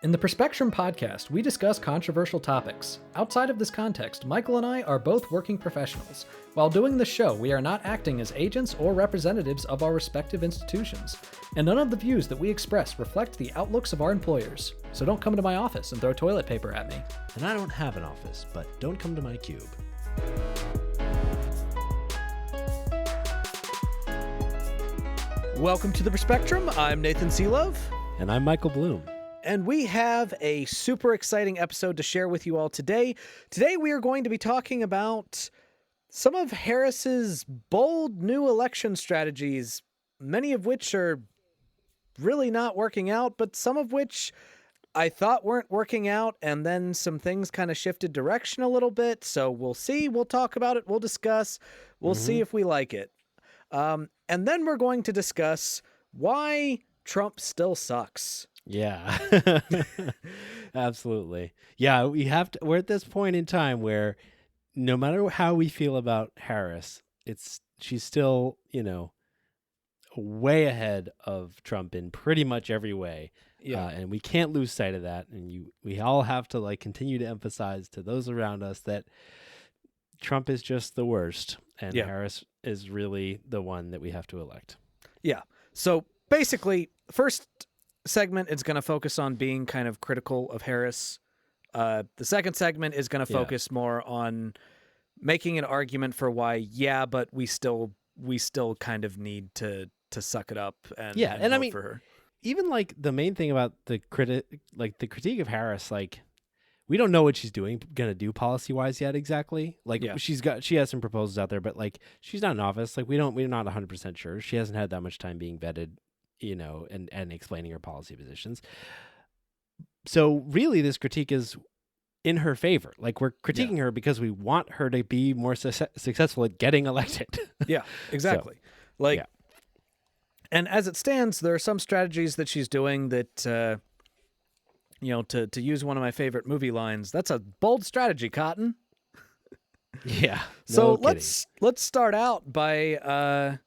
In the Perspectrum podcast, we discuss controversial topics. Outside of this context, Michael and I are both working professionals. While doing this show, we are not acting as agents or representatives of our respective institutions, and none of the views that we express reflect the outlooks of our employers. So don't come to my office and throw toilet paper at me. And I don't have an office, but don't come to my cube. Welcome to the Perspectrum. I'm Nathan Seelove. And I'm Michael Bloom. And we have a super exciting episode to share with you all today. Today we are going to be talking about some of Harris's bold new election strategies, many of which are really not working out, but some of which I thought weren't working out, and then some things kind of shifted direction a little bit. So we'll see. We'll talk about it. We'll discuss. We'll see if we like it. And then we're going to discuss why Trump still sucks. Yeah, absolutely. Yeah, we're at this point in time where no matter how we feel about Harris, she's still, way ahead of Trump in pretty much every way. Yeah. And we can't lose sight of that. And we all have to continue to emphasize to those around us that Trump is just the worst, and Harris is really the one that we have to elect. Yeah. So basically, first segment is going to focus on being kind of critical of Harris. The second segment is going to focus more on making an argument for why, but we still kind of need to suck it up and vote I mean, for her. Even the main thing about the critique of Harris, we don't know what she's gonna do policy wise yet exactly. She has some proposals out there, but she's not in office. We're not 100% sure. She hasn't had that much time being vetted, and explaining her policy positions. So really, this critique is in her favor. We're critiquing her because we want her to be more successful at getting elected. Yeah, exactly. And as it stands, there are some strategies that she's doing that, to use one of my favorite movie lines, that's a bold strategy, Cotton. Yeah. So let's start out by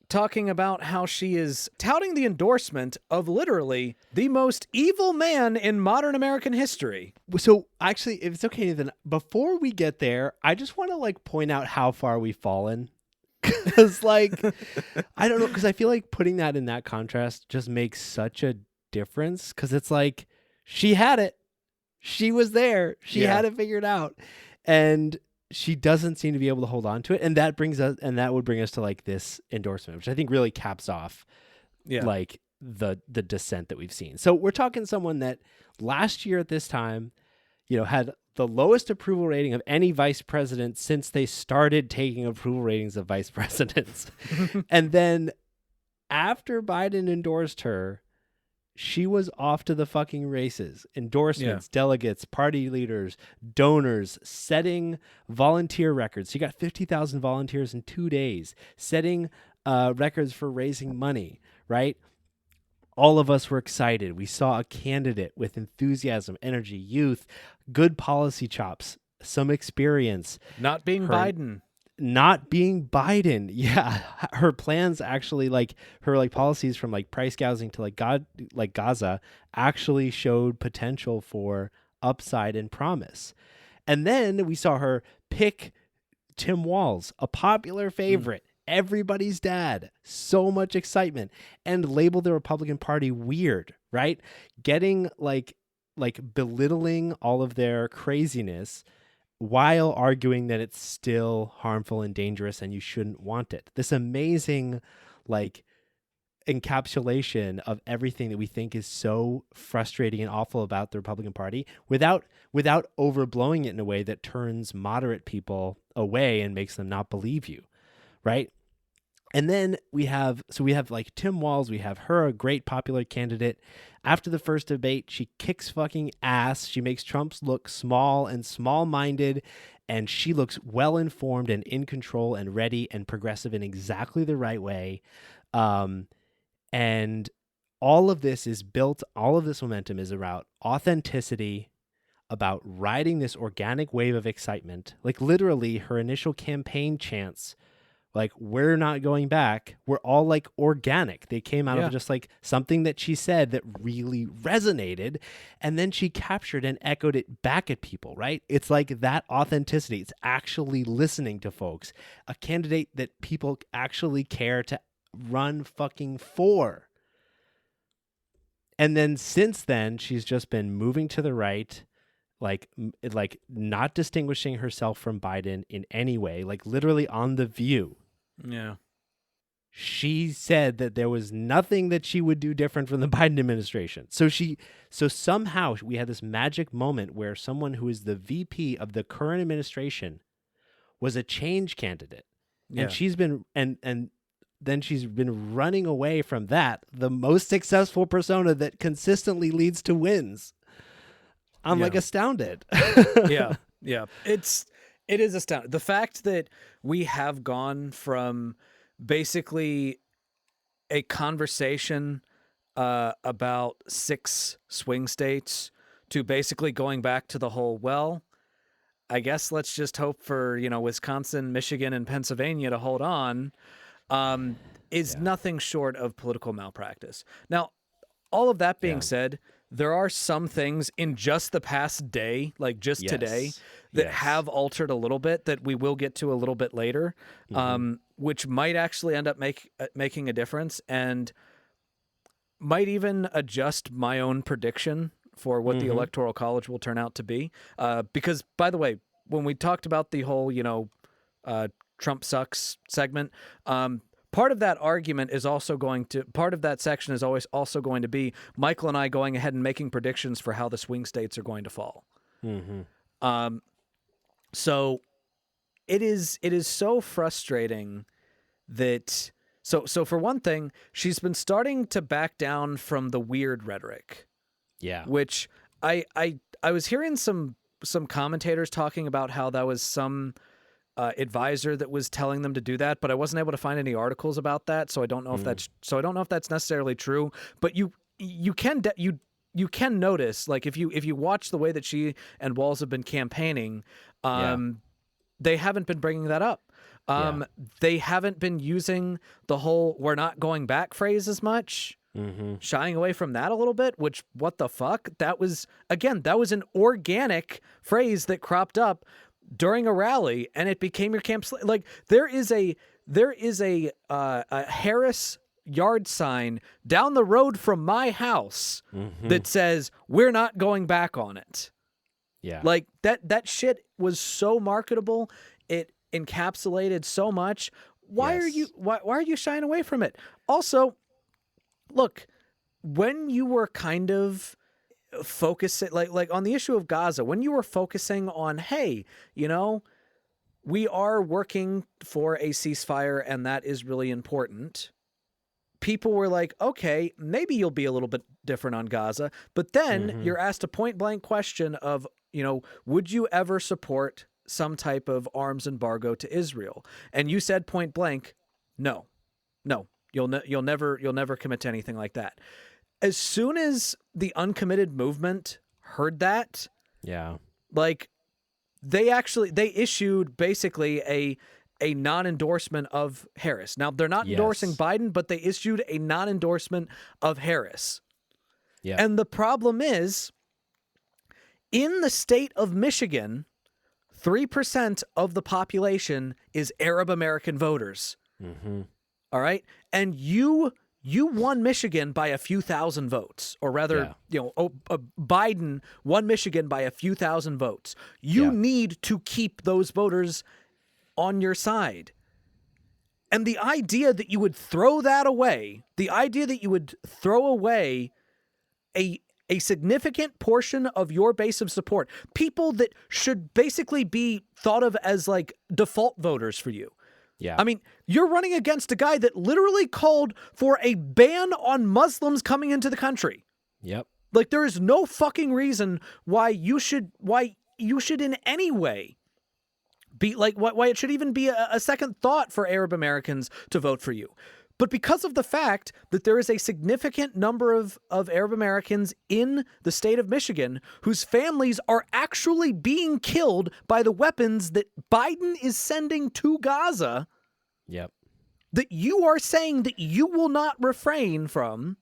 talking about how she is touting the endorsement of literally the most evil man in modern American history. So actually, if it's okay, then before we get there, I just want to point out how far we've fallen. Because I don't know, because I feel like putting that in that contrast just makes such a difference. Because it's she had it, she was there, she had it figured out, and she doesn't seem to be able to hold on to it, and that would bring us to this endorsement, which I think really caps off the descent that we've seen. So we're talking someone that last year at this time, had the lowest approval rating of any vice president since they started taking approval ratings of vice presidents. And then after Biden endorsed her, she was off to the fucking races. Endorsements, delegates, party leaders, donors, setting volunteer records. She got 50,000 volunteers in 2 days, setting records for raising money, right? All of us were excited. We saw a candidate with enthusiasm, energy, youth, good policy chops, some experience. Not being Biden. Yeah. Her plans actually, her policies from price gouging to Gaza actually showed potential for upside and promise. And then we saw her pick Tim Walz, a popular favorite. Everybody's dad, so much excitement, and label the Republican Party weird, right? Getting belittling all of their craziness while arguing that it's still harmful and dangerous and you shouldn't want it. This amazing encapsulation of everything that we think is so frustrating and awful about the Republican Party without overblowing it in a way that turns moderate people away and makes them not believe you, right? And then we have Tim Walz, we have her, a great popular candidate. After the first debate, she kicks fucking ass. She makes Trump look small and small-minded, and she looks well-informed and in control and ready and progressive in exactly the right way. And all of this momentum is about authenticity, about riding this organic wave of excitement. Literally, her initial campaign chants Like, we're not going back. We're all like organic. They came out Yeah. of just like something that she said that really resonated. And then she captured and echoed it back at people, right? It's like that authenticity. It's actually listening to folks. A candidate that people actually care to run fucking for. And then since then, she's just been moving to the right, like not distinguishing herself from Biden in any way, like literally on The View. Yeah. She said that there was nothing that she would do different from the Biden administration. So somehow we had this magic moment where someone who is the VP of the current administration was a change candidate. Yeah. And she's been and then she's been running away from that, the most successful persona that consistently leads to wins. I'm like astounded. Yeah. It is astounding. The fact that we have gone from basically a conversation about 6 swing states to basically going back to the whole, well, I guess let's just hope for, Wisconsin, Michigan, and Pennsylvania to hold on, is nothing short of political malpractice. Now, all of that being said, there are some things in just the past day, like just today, that have altered a little bit that we will get to a little bit later, which might actually end up making a difference and might even adjust my own prediction for what the Electoral College will turn out to be. Because, by the way, when we talked about the whole, Trump sucks segment, part of that argument is also part of that section is always also going to be Michael and I going ahead and making predictions for how the swing states are going to fall. So it is so frustrating that, so for one thing, she's been starting to back down from the weird rhetoric. Yeah. Which I was hearing some commentators talking about how that was some advisor that was telling them to do that, but I wasn't able to find any articles about that, so I don't know if that's necessarily true. But you can notice, like, if you watch the way that she and Walz have been campaigning, they haven't been bringing that up. They haven't been using the whole "we're not going back" phrase as much. Shying away from that a little bit, which, what the fuck? That was an organic phrase that cropped up during a rally, and it became your camp. Like, there is a Harris yard sign down the road from my house that says "we're not going back" on it. Yeah, like that shit was so marketable. It encapsulated so much. Why are you shying away from it? Also, look, when you were kind of focusing, like on the issue of Gaza, when you were focusing on, hey, we are working for a ceasefire and that is really important, people were like, okay, maybe you'll be a little bit different on Gaza. But then you're asked a point blank question of, would you ever support some type of arms embargo to Israel? And you said point blank, no, you'll never commit to anything like that. As soon as the uncommitted movement heard that, like, they issued basically a non-endorsement of Harris. Now, they're not endorsing Biden, but they issued a non-endorsement of Harris. Yeah. And the problem is, in the state of Michigan, 3% of the population is Arab American voters. All right? And you won Michigan by a few thousand votes, or rather, Biden won Michigan by a few thousand votes. You need to keep those voters on your side. And the idea that you would throw that away, a significant portion of your base of support, people that should basically be thought of as like default voters for you. Yeah. I mean, you're running against a guy that literally called for a ban on Muslims coming into the country. Yep. Like, there is no fucking reason why you should in any way be like, why it should even be a second thought for Arab Americans to vote for you. But because of the fact that there is a significant number of Arab Americans in the state of Michigan whose families are actually being killed by the weapons that Biden is sending to Gaza. Yep. that you are saying that you will not refrain from.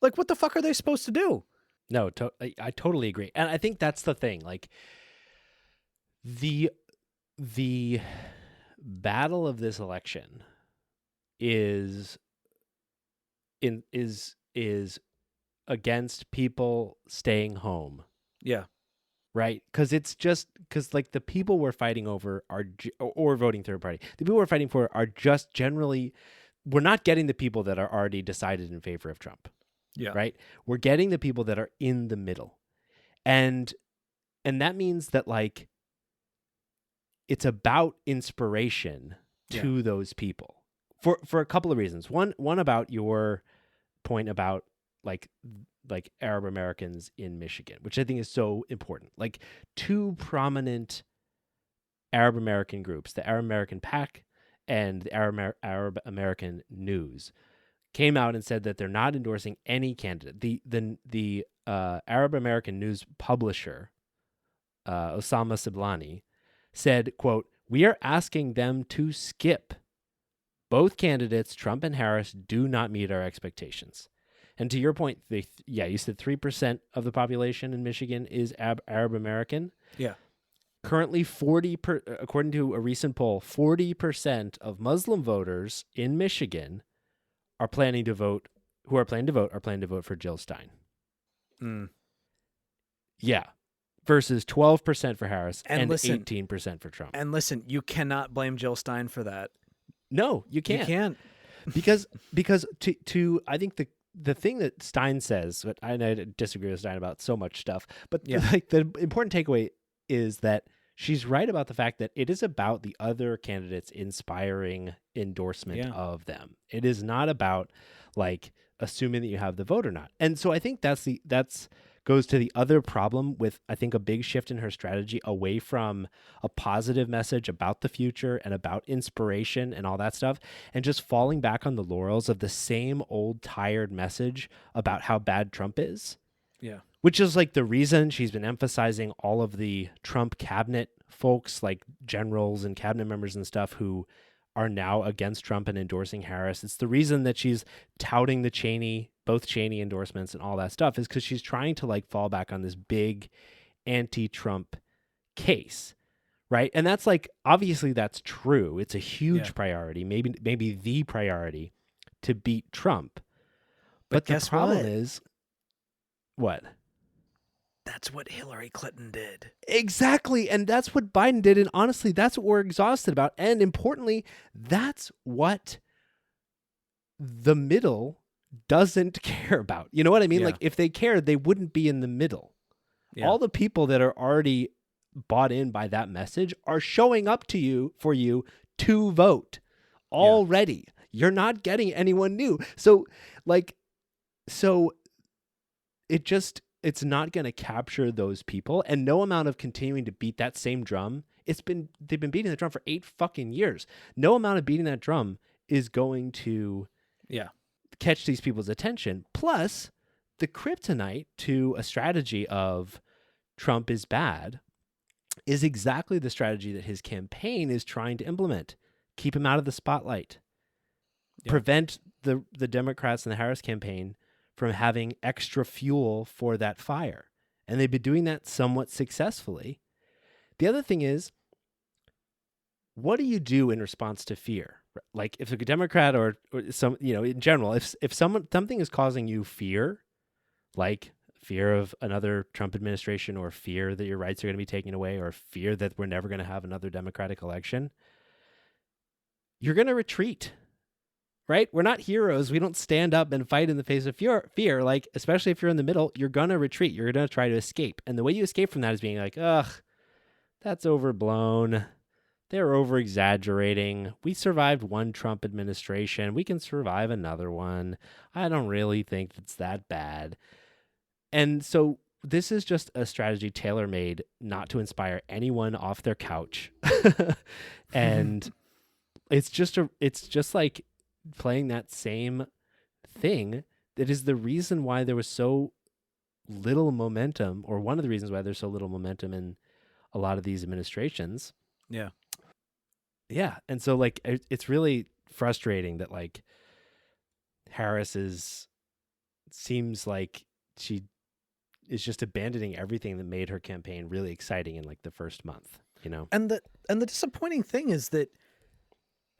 Like, what the fuck are they supposed to do? No, I totally agree. And I think that's the thing. Like the battle of this election is is against people staying home, Yeah. right? Because like the people we're fighting over or voting third party, the people we're fighting for are just generally, we're not getting the people that are already decided in favor of Trump, Yeah. right? We're getting the people that are in the middle, and that means that like it's about inspiration to those people for a couple of reasons. One about your point about like Arab Americans in Michigan, which I think is so important. Like two prominent Arab American groups, the Arab American PAC and the Arab American News, came out and said that they're not endorsing any candidate. The Arab American News publisher, Osama Siblani, said, quote, "We are asking them to skip. Both candidates, Trump and Harris, do not meet our expectations." And to your point, you said 3% of the population in Michigan is Arab American. Yeah. Currently, according to a recent poll, 40% of Muslim voters in Michigan are planning to vote for Jill Stein. Mm. Yeah. Versus 12% for Harris and listen, 18% for Trump. And listen, you cannot blame Jill Stein for that. No, you can't. You can't. because to I think the thing that Stein says, but I disagree with Stein about so much stuff, but like the important takeaway is that she's right about the fact that it is about the other candidates inspiring endorsement of them. It is not about like assuming that you have the vote or not. And so I think that's goes to the other problem with, I think, a big shift in her strategy away from a positive message about the future and about inspiration and all that stuff, and just falling back on the laurels of the same old tired message about how bad Trump is. Yeah. Which is like the reason she's been emphasizing all of the Trump cabinet folks, like generals and cabinet members and stuff, who are now against Trump and endorsing Harris. It's the reason that she's touting both Cheney endorsements and all that stuff, is because she's trying to like fall back on this big anti-Trump case, right? And that's like, obviously that's true. It's a huge priority, maybe the priority to beat Trump. But the problem is, what? That's what Hillary Clinton did. Exactly. And that's what Biden did. And honestly, that's what we're exhausted about. And importantly, that's what the middle doesn't care about. You know what I mean? Yeah. Like if they cared, they wouldn't be in the middle. Yeah. All the people that are already bought in by that message are showing up for you to vote already. Yeah. You're not getting anyone new. So it's not going to capture those people, and no amount of continuing to beat that same drum. They've been beating the drum for 8 fucking years. No amount of beating that drum is going to catch these people's attention. Plus, the kryptonite to a strategy of Trump is bad is exactly the strategy that his campaign is trying to implement. Keep him out of the spotlight. Yeah. Prevent the Democrats and the Harris campaign from having extra fuel for that fire. And they've been doing that somewhat successfully. The other thing is, what do you do in response to fear? Like if a Democrat or some, in general, if something is causing you fear, like fear of another Trump administration, or fear that your rights are going to be taken away, or fear that we're never going to have another Democratic election, you're going to retreat. Right? We're not heroes. We don't stand up and fight in the face of fear. Like, especially if you're in the middle, you're going to retreat. You're going to try to escape. And the way you escape from that is being like, ugh, that's overblown. They're over-exaggerating. We survived one Trump administration. We can survive another one. I don't really think it's that bad. And so this is just a strategy tailor-made not to inspire anyone off their couch. And it's just like playing that same thing that is the reason why there was so little momentum, or one of the reasons why there's so little momentum in a lot of these administrations. Yeah. Yeah. And so like it's really frustrating that like Harris seems like she is just abandoning everything that made her campaign really exciting in like the first month, you know? And the disappointing thing is that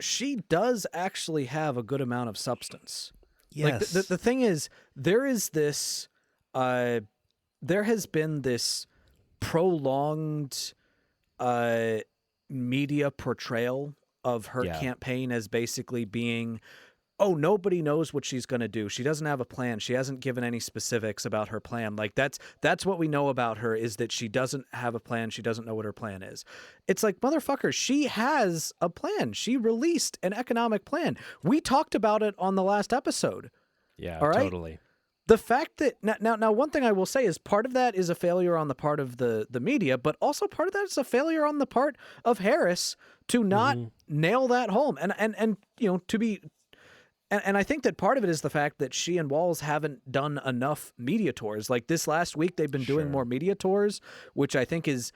she does actually have a good amount of substance. Like Yes. the thing is, there is this, there has been this prolonged uh, media portrayal of her Yeah. campaign as basically being, oh, nobody knows what she's going to do. She doesn't have a plan. She hasn't given any specifics about her plan. Like that's what we know about her, is that she doesn't have a plan. She doesn't know what her plan is. It's like, motherfucker, she has a plan. She released an economic plan. We talked about it on the last episode. Yeah, All right. totally. The fact that now one thing I will say is part of that is a failure on the part of the media, but also part of that is a failure on the part of Harris to not nail that home. And you know, to be, and I think that part of it is the fact that she and Walz haven't done enough media tours. Like this last week, they've been doing more media tours, which I think is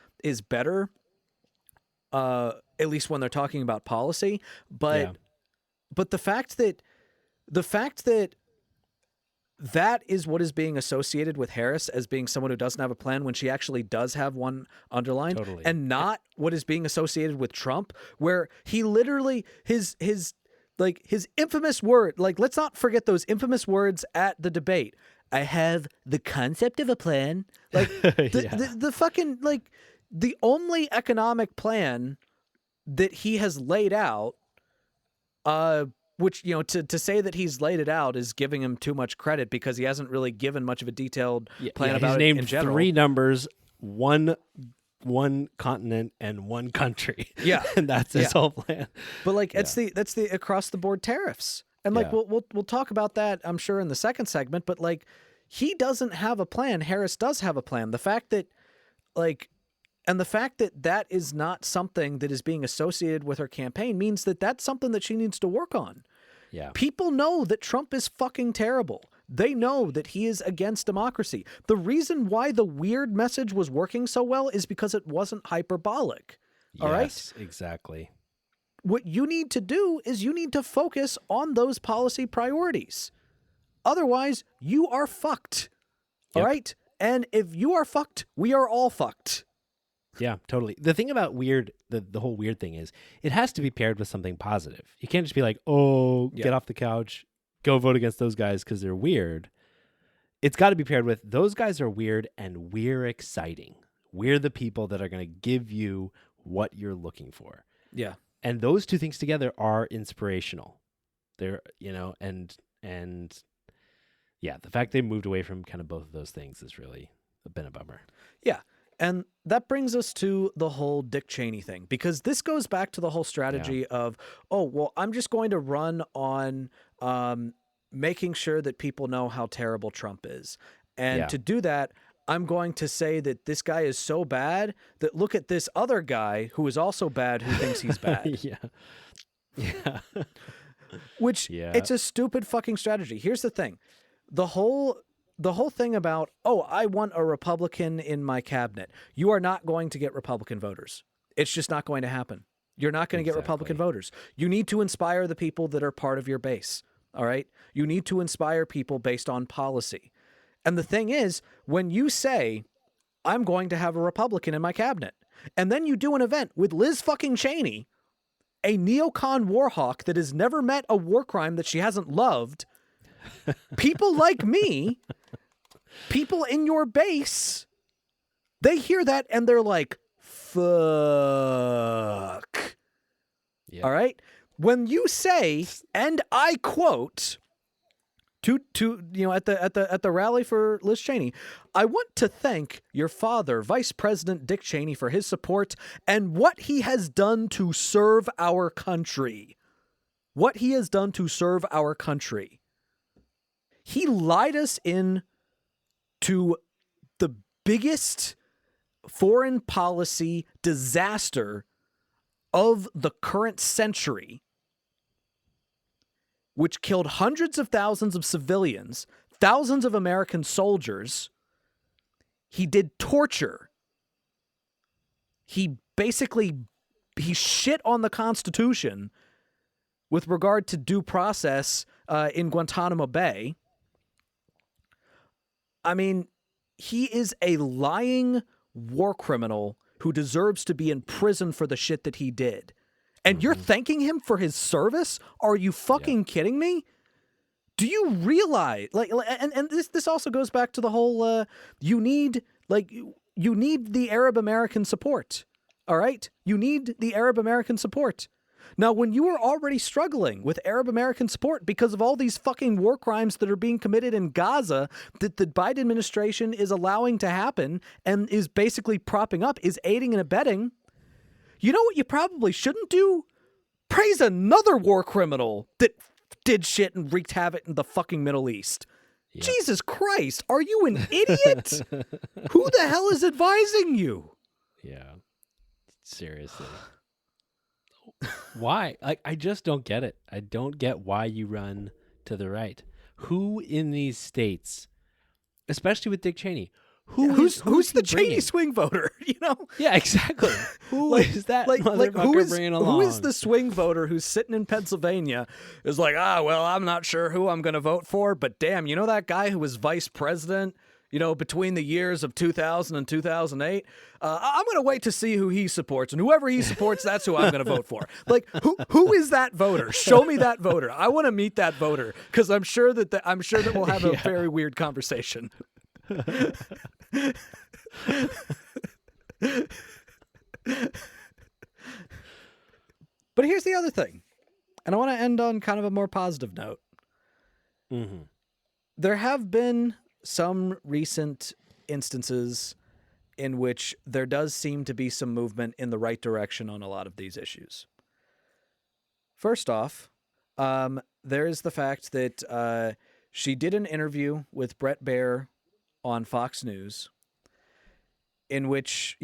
better. At least when they're talking about policy, but the fact that that is what is being associated with Harris as being someone who doesn't have a plan when she actually does have one underlined, Totally. and not what is being associated with Trump, where he literally his infamous word, like, let's not forget those infamous words at the debate. I have the concept of a plan. Like the fucking, like, the only economic plan that he has laid out, which, you know, to say that he's laid it out is giving him too much credit, because he hasn't really given much of a detailed plan about he's it named in general. 3 numbers, one continent and one country. Yeah. And that's his whole plan. But like that's the across the board tariffs. And like we'll talk about that, I'm sure, in the second segment, but like he doesn't have a plan. Harris does have a plan. The fact that that is not something that is being associated with her campaign means that that's something that she needs to work on. Yeah. People know that Trump is fucking terrible. They know that he is against democracy. The reason why the weird message was working so well is because it wasn't hyperbolic. All right? Yes, exactly. What you need to do is you need to focus on those policy priorities. Otherwise, you are fucked. All right? And if you are fucked, we are all fucked. Yeah, totally. The thing about the whole weird thing is it has to be paired with something positive. You can't just be like, oh, get off the couch, go vote against those guys because they're weird. It's got to be paired with, those guys are weird and we're exciting. We're the people that are going to give you what you're looking for. Yeah. And those two things together are inspirational. They're, you know, and yeah, the fact they moved away from kind of both of those things has really been a bummer. Yeah. And that brings us to the whole Dick Cheney thing, because this goes back to the whole strategy of, oh, well, I'm just going to run on making sure that people know how terrible Trump is. And to do that, I'm going to say that this guy is so bad that look at this other guy who is also bad who thinks he's bad. Yeah. Which, it's a stupid fucking strategy. Here's the thing. The whole thing about, oh, I want a Republican in my cabinet. You are not going to get Republican voters. It's just not going to happen. You're not going to get Republican voters. You need to inspire the people that are part of your base. All right? You need to inspire people based on policy. And the thing is, when you say, I'm going to have a Republican in my cabinet, and then you do an event with Liz fucking Cheney, a neocon war hawk that has never met a war crime that she hasn't loved, people like me, people in your base, they hear that and they're like, fuck. All right? When you say, and I quote, to you know, at the rally for Liz Cheney, I want to thank your father, Vice President Dick Cheney, for his support and what he has done to serve our country. What he has done to serve our country. He lied us in to the biggest foreign policy disaster of the current century, which killed hundreds of thousands of civilians, thousands of American soldiers. He did torture. He basically he shit on the Constitution with regard to due process in Guantanamo Bay. I mean, he is a lying war criminal who deserves to be in prison for the shit that he did. And you're thanking him for his service? Are you fucking kidding me? Do you realize, and this also goes back to the whole, you need the Arab American support. All right? You need the Arab American support. Now, when you are already struggling with Arab American support because of all these fucking war crimes that are being committed in Gaza that the Biden administration is allowing to happen and is basically propping up, is aiding and abetting, you know what you probably shouldn't do? Praise another war criminal that did shit and wreaked havoc in the fucking Middle East. Yep. Jesus Christ, are you an idiot? Who the hell is advising you? Yeah. Seriously. Why? I just don't get it. I don't get why you run to the right. Who in these states, especially with Dick Cheney, who's the Cheney swing voter? You know? Yeah, exactly. Who is that motherfucker bringing along? Who is the swing voter who's sitting in Pennsylvania is like, well, I'm not sure who I'm going to vote for, but damn, you know that guy who was vice president, between the years of 2000 and 2008, I'm going to wait to see who he supports, and whoever he supports, that's who I'm going to vote for. Like, who is that voter? Show me that voter. I want to meet that voter because I'm sure that we'll have a very weird conversation. But here's the other thing, and I want to end on kind of a more positive note. Mm-hmm. There have been some recent instances in which there does seem to be some movement in the right direction on a lot of these issues. First off, there is the fact that she did an interview with Bret Baier on Fox News in which,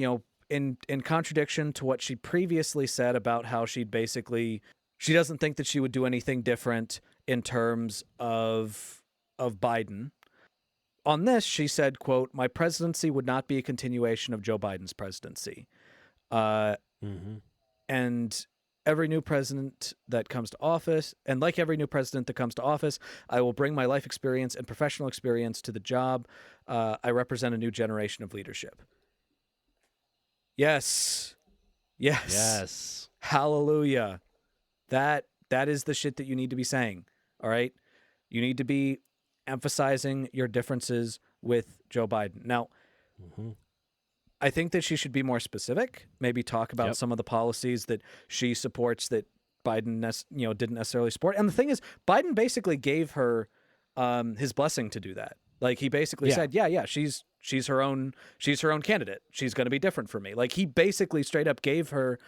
in contradiction to what she previously said about how she doesn't think that she would do anything different in terms of Biden. On this, she said, quote, "My presidency would not be a continuation of Joe Biden's presidency." And every new president that comes to office, and like every new president that comes to office, I will bring my life experience and professional experience to the job. I represent a new generation of leadership. Yes. Hallelujah. That is the shit that you need to be saying. All right. You need to be emphasizing your differences with Joe Biden. Now, I think that she should be more specific, maybe talk about some of the policies that she supports that Biden didn't necessarily support. And the thing is, Biden basically gave her his blessing to do that. Like, he basically said, she's her own candidate. She's going to be different for me. Like, he basically straight up gave her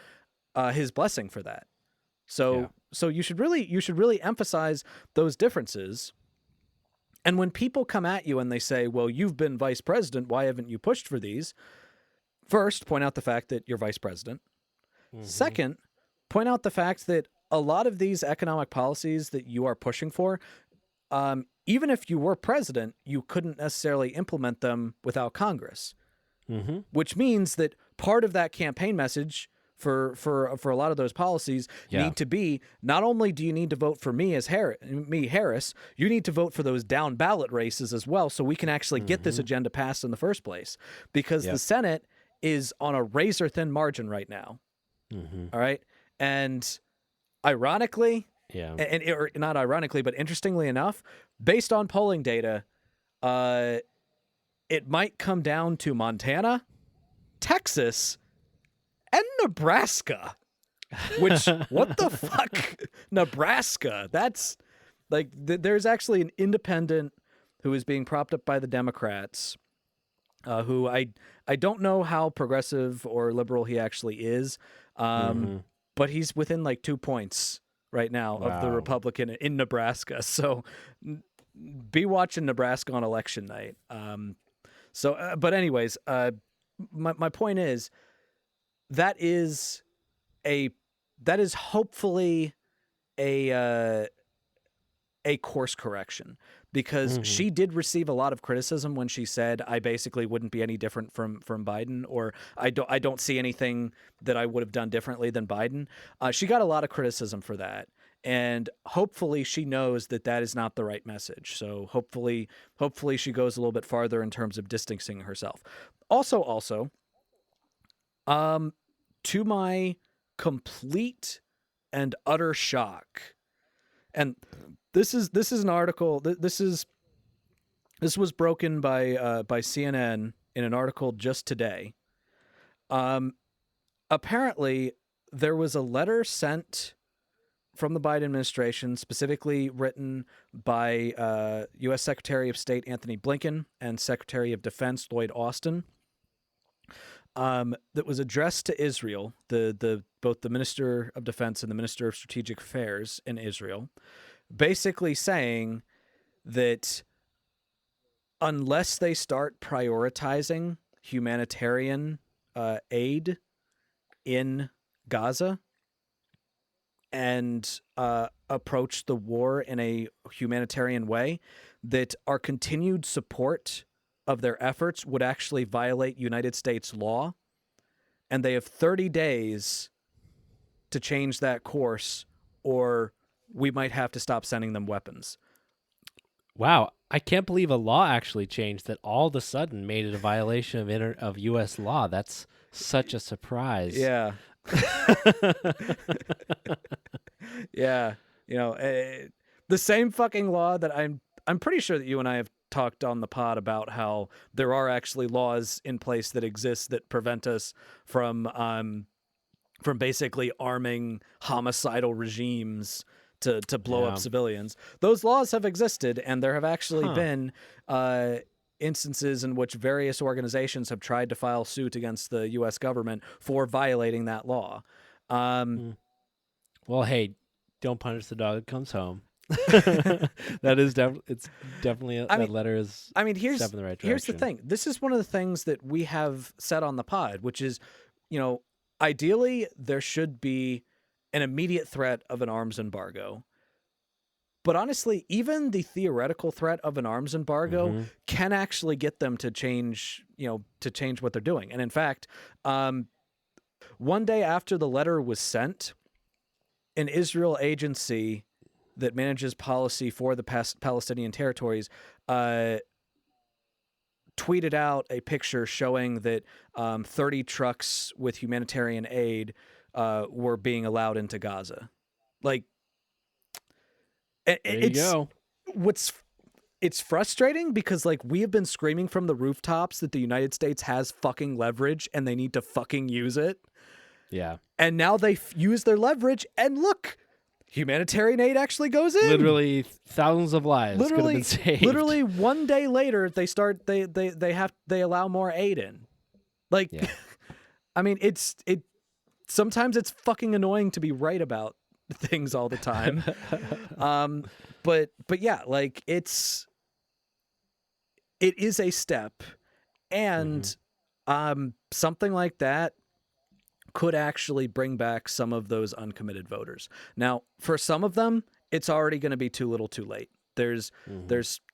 his blessing for that. So you should really emphasize those differences. And when people come at you and they say, well, you've been vice president, why haven't you pushed for these? First, point out the fact that you're vice president. Second, point out the fact that a lot of these economic policies that you are pushing for, even if you were president, you couldn't necessarily implement them without Congress. Which means that part of that campaign message for a lot of those policies need to be, not only do you need to vote for me as Harris, you need to vote for those down ballot races as well, so we can actually get this agenda passed in the first place, because the Senate is on a razor thin margin right now. All right. And ironically, or not ironically, but interestingly enough, based on polling data, it might come down to Montana, Texas, and Nebraska. Which, what the fuck? Nebraska. That's like, there's actually an independent who is being propped up by the Democrats, who I don't know how progressive or liberal he actually is, but he's within like 2 points right now of the Republican in Nebraska. So be watching Nebraska on election night. But anyways, my point is, that is hopefully a course correction, because Mhm. she did receive a lot of criticism when she said, I basically wouldn't be any different from Biden, or I don't see anything that I would have done differently than Biden. She got a lot of criticism for that. And hopefully she knows that that is not the right message. So hopefully she goes a little bit farther in terms of distancing herself. Also, to my complete and utter shock, and this is an article. This was broken by CNN in an article just today. Apparently, there was a letter sent from the Biden administration, specifically written by U.S. Secretary of State Anthony Blinken and Secretary of Defense Lloyd Austin, that was addressed to Israel, both the Minister of Defense and the Minister of Strategic Affairs in Israel, basically saying that unless they start prioritizing humanitarian aid in Gaza and approach the war in a humanitarian way, that our continued support of their efforts would actually violate United States law, and they have 30 days to change that course, or we might have to stop sending them weapons. Wow, I can't believe a law actually changed that all of a sudden made it a violation of U.S. law. That's such a surprise. Yeah. Yeah. The same fucking law that I'm pretty sure that you and I have talked on the pod about how there are actually laws in place that exist that prevent us from basically arming homicidal regimes to blow up civilians. Those laws have existed, and there have actually been instances in which various organizations have tried to file suit against the U.S. government for violating that law. Well, hey, don't punish the dog that comes home. That is definitely that letter is. Here's step in the right direction. Here's the thing. This is one of the things that we have said on the pod, which is, ideally there should be an immediate threat of an arms embargo. But honestly, even the theoretical threat of an arms embargo can actually get them to change what they're doing. And in fact, one day after the letter was sent, an Israel agency that manages policy for the Palestinian territories tweeted out a picture showing that 30 trucks with humanitarian aid were being allowed into Gaza. Like, there you go. It's frustrating because, like, we have been screaming from the rooftops that the United States has fucking leverage and they need to fucking use it. Yeah. And now they use their leverage, and look, humanitarian aid actually goes in. Literally thousands of lives could have been saved. Literally one day later, they allow more aid in. Like, yeah. Sometimes it's fucking annoying to be right about things all the time. But yeah, like, it is a step, and something like that could actually bring back some of those uncommitted voters. Now, for some of them, it's already going to be too little too late. There's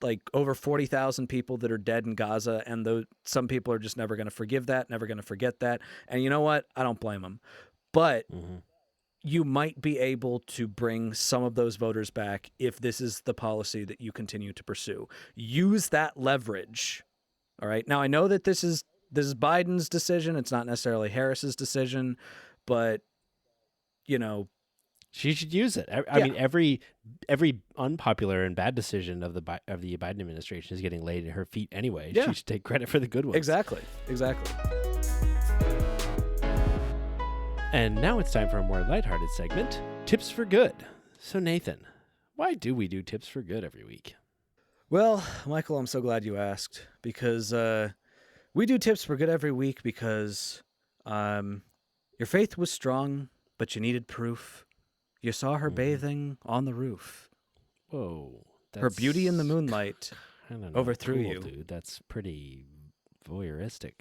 like over 40,000 people that are dead in Gaza, and some people are just never going to forgive that, never going to forget that. And you know what? I don't blame them. But you might be able to bring some of those voters back if this is the policy that you continue to pursue. Use that leverage. All right. Now, I know that this is Biden's decision. It's not necessarily Harris's decision, but she should use it. I mean, every unpopular and bad decision of the Biden administration is getting laid at her feet anyway. Yeah. She should take credit for the good ones. Exactly. And now it's time for a more lighthearted segment, Tips for Good. So Nathan, why do we do Tips for Good every week? Well, Michael, I'm so glad you asked, because we do Tips for Good every week because your faith was strong, but you needed proof. You saw her bathing on the roof. Whoa. Her beauty in the moonlight overthrew you. Dude, that's pretty voyeuristic.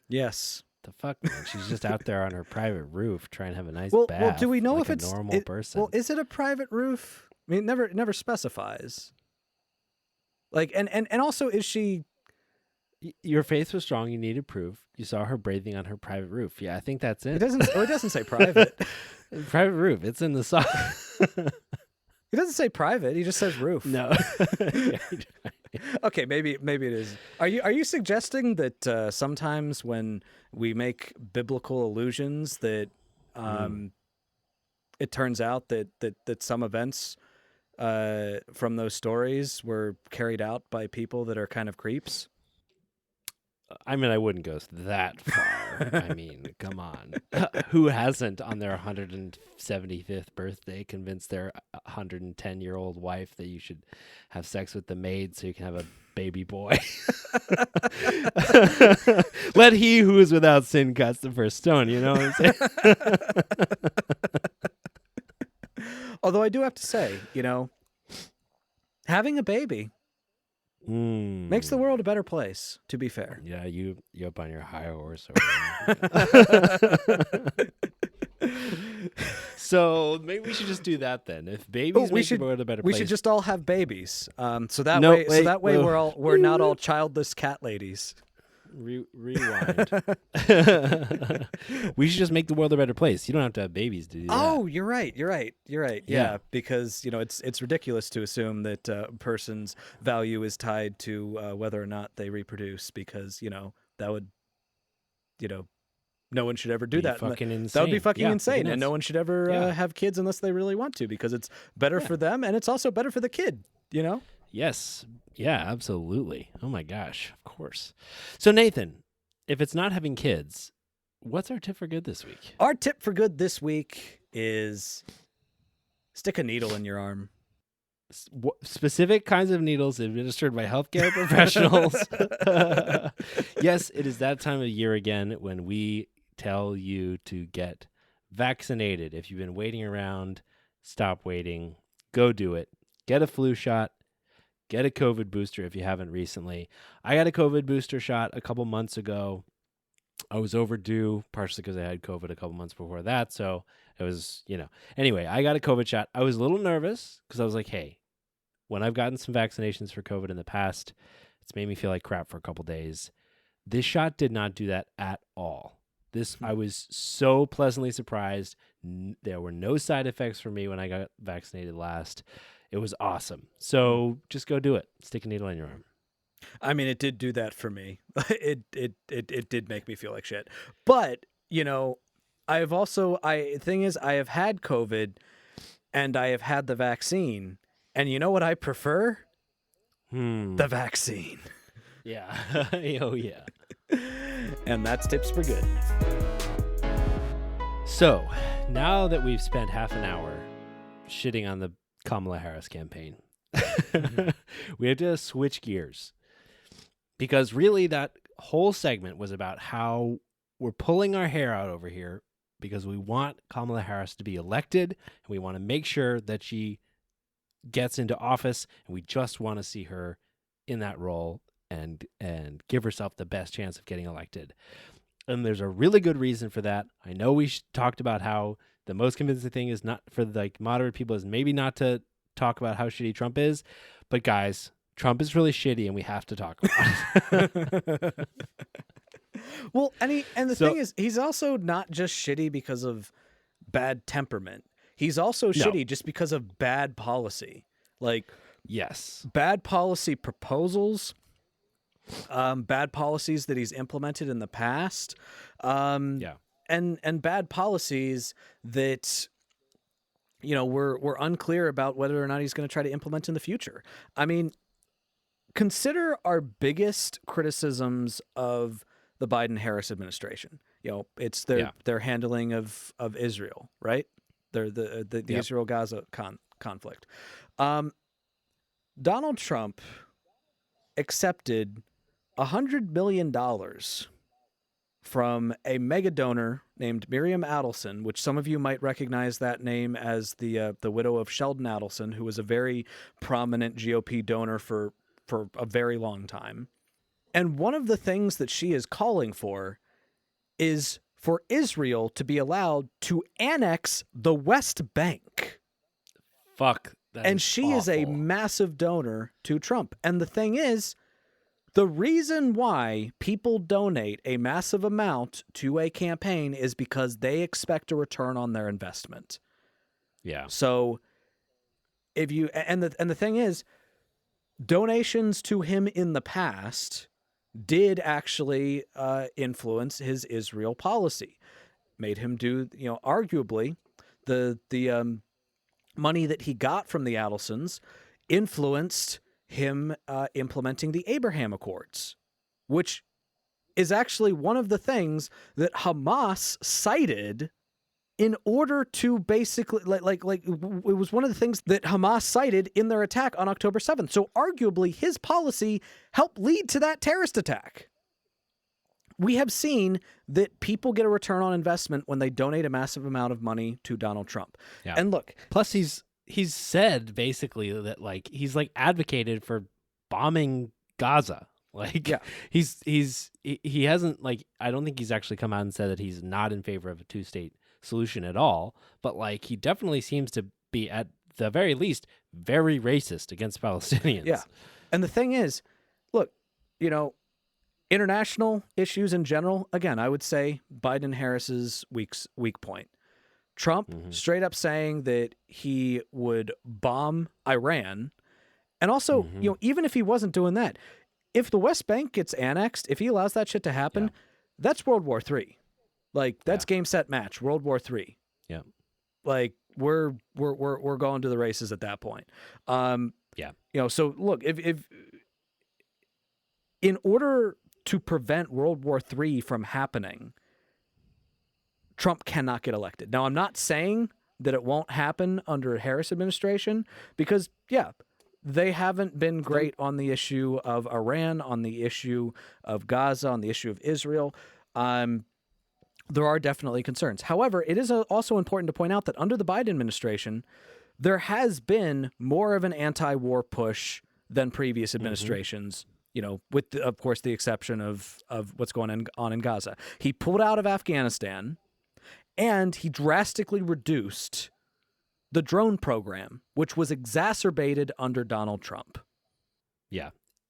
Yes. The fuck, man? She's just out there on her private roof trying to have a nice bath. Well, do we know like if it's a normal person? Well, is it a private roof? I mean, it never specifies. Like, and also, is she? Your faith was strong. You needed proof. You saw her bathing on her private roof. Yeah, I think that's It it. doesn't. Oh, it doesn't say private. Private roof. It's in the song. He doesn't say private. He just says roof. No. Yeah, Okay, maybe it is. Are you suggesting that sometimes when we make biblical allusions that it turns out that some events from those stories were carried out by people that are kind of creeps? I mean, I wouldn't go that far. I mean, come on. Who hasn't on their 175th birthday convinced their 110-year-old wife that you should have sex with the maid so you can have a baby boy? Let he who is without sin cast the first stone, you know what I'm saying? Although I do have to say, having a baby makes the world a better place, to be fair. Yeah, you up on your high horse. So maybe we should just do that then. If babies make the world a better place, we should just all have babies. So that way whoa. we're not all childless cat ladies. Rewind. We should just make the world a better place. You don't have to have babies to do that. Oh, you're right. Yeah, because it's ridiculous to assume that a person's value is tied to whether or not they reproduce, because that would no one should ever do that. Fucking insane. That would be fucking insane, nuts. and no one should ever have kids unless they really want to, because it's better for them and it's also better for the kid. Yes. Yeah, absolutely. Oh my gosh. Of course. So Nathan, if it's not having kids, what's our tip for good this week? Our tip for good this week is stick a needle in your arm. Specific kinds of needles administered by healthcare professionals. Yes, it is that time of year again when we tell you to get vaccinated. If you've been waiting around, stop waiting. Go do it. Get a flu shot. Get a COVID booster if you haven't recently. I got a COVID booster shot a couple months ago. I was overdue, partially because I had COVID a couple months before that. So it was, Anyway, I got a COVID shot. I was a little nervous because I was like, hey, when I've gotten some vaccinations for COVID in the past, it's made me feel like crap for a couple days. This shot did not do that at all. I was so pleasantly surprised. There were no side effects for me when I got vaccinated last. It was awesome. So just go do it. Stick a needle in your arm. I mean, it did do that for me. It did make me feel like shit. But, I have had COVID and I have had the vaccine. And you know what I prefer? The vaccine. Yeah. Oh, yeah. And that's tips for good. So now that we've spent half an hour shitting on the Kamala Harris campaign, we have to switch gears, because really that whole segment was about how we're pulling our hair out over here because we want Kamala Harris to be elected and we want to make sure that she gets into office, and we just want to see her in that role and give herself the best chance of getting elected. And there's a really good reason for that. I know we talked about how the most convincing thing is not for moderate people is maybe not to talk about how shitty Trump is, but guys, Trump is really shitty and we have to talk about it. Well, the thing is, he's also not just shitty because of bad temperament. He's also shitty just because of bad policy. Yes. Bad policy proposals, bad policies that he's implemented in the past, and bad policies that we're unclear about whether or not he's going to try to implement in the future. I mean, consider our biggest criticisms of the Biden-Harris administration. It's their handling of Israel, right? The Israel-Gaza conflict. Donald Trump accepted $100 million from a mega donor named Miriam Adelson, which some of you might recognize that name as the widow of Sheldon Adelson, who was a very prominent GOP donor for a very long time. And one of the things that she is calling for is for Israel to be allowed to annex the West Bank. Fuck. That And is she is a awful. massive donor to Trump. And the thing is, the reason why people donate a massive amount to a campaign is because they expect a return on their investment. Yeah. So if you and the thing is, donations to him in the past did actually influence his Israel policy, made him do, arguably the money that he got from the Adelsons influenced him implementing the Abraham Accords, which is actually one of the things that Hamas cited in order to basically it was one of the things that Hamas cited in their attack on October 7th. So arguably his policy helped lead to that terrorist attack. We have seen that people get a return on investment when they donate a massive amount of money to Donald Trump. Yeah. And look, Plus, he's said basically that like he's like advocated for bombing Gaza. Like Yeah. he hasn't like I don't think he's actually come out and said that he's not in favor of a 2-state solution at all. But like he definitely seems to be at the very least very racist against Palestinians. Yeah. And the thing is, look, international issues in general, again, I would say Biden-Harris's weak point. Trump straight up saying that he would bomb Iran. And also, even if he wasn't doing that, if the West Bank gets annexed, if he allows that shit to happen, that's World War III. Like, that's game, set, match, World War III. Yeah. Like, we're going to the races at that point. So look, if in order to prevent World War III from happening, Trump cannot get elected. Now, I'm not saying that it won't happen under a Harris administration because, they haven't been great on the issue of Iran, on the issue of Gaza, on the issue of Israel. There are definitely concerns. However, it is also important to point out that under the Biden administration, there has been more of an anti-war push than previous administrations, with, of course, the exception of what's going on in Gaza. He pulled out of Afghanistan, and he drastically reduced the drone program, which was exacerbated under Donald Trump. Yeah.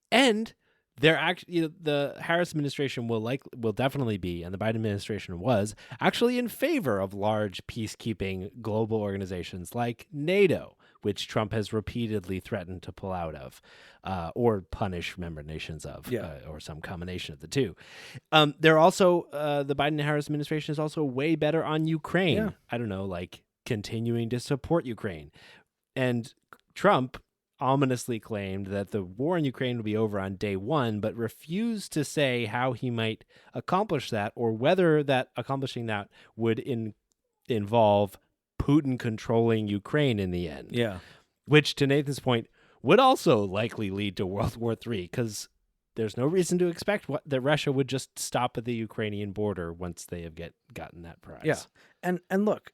And they're actually the Harris administration will definitely be, and the Biden administration was actually in favor of large peacekeeping global organizations like NATO, which Trump has repeatedly threatened to pull out of, or punish member nations of, or some combination of the two. They're also the Biden-Harris administration is also way better on Ukraine. Yeah. I don't know, like continuing to support Ukraine, and Trump ominously claimed that the war in Ukraine would be over on day one, but refused to say how he might accomplish that or whether that accomplishing that would involve Putin controlling Ukraine in the end. Yeah. Which, to Nathan's point, would also likely lead to World War III because there's no reason to expect that Russia would just stop at the Ukrainian border once they have gotten that prize. Yeah. And look,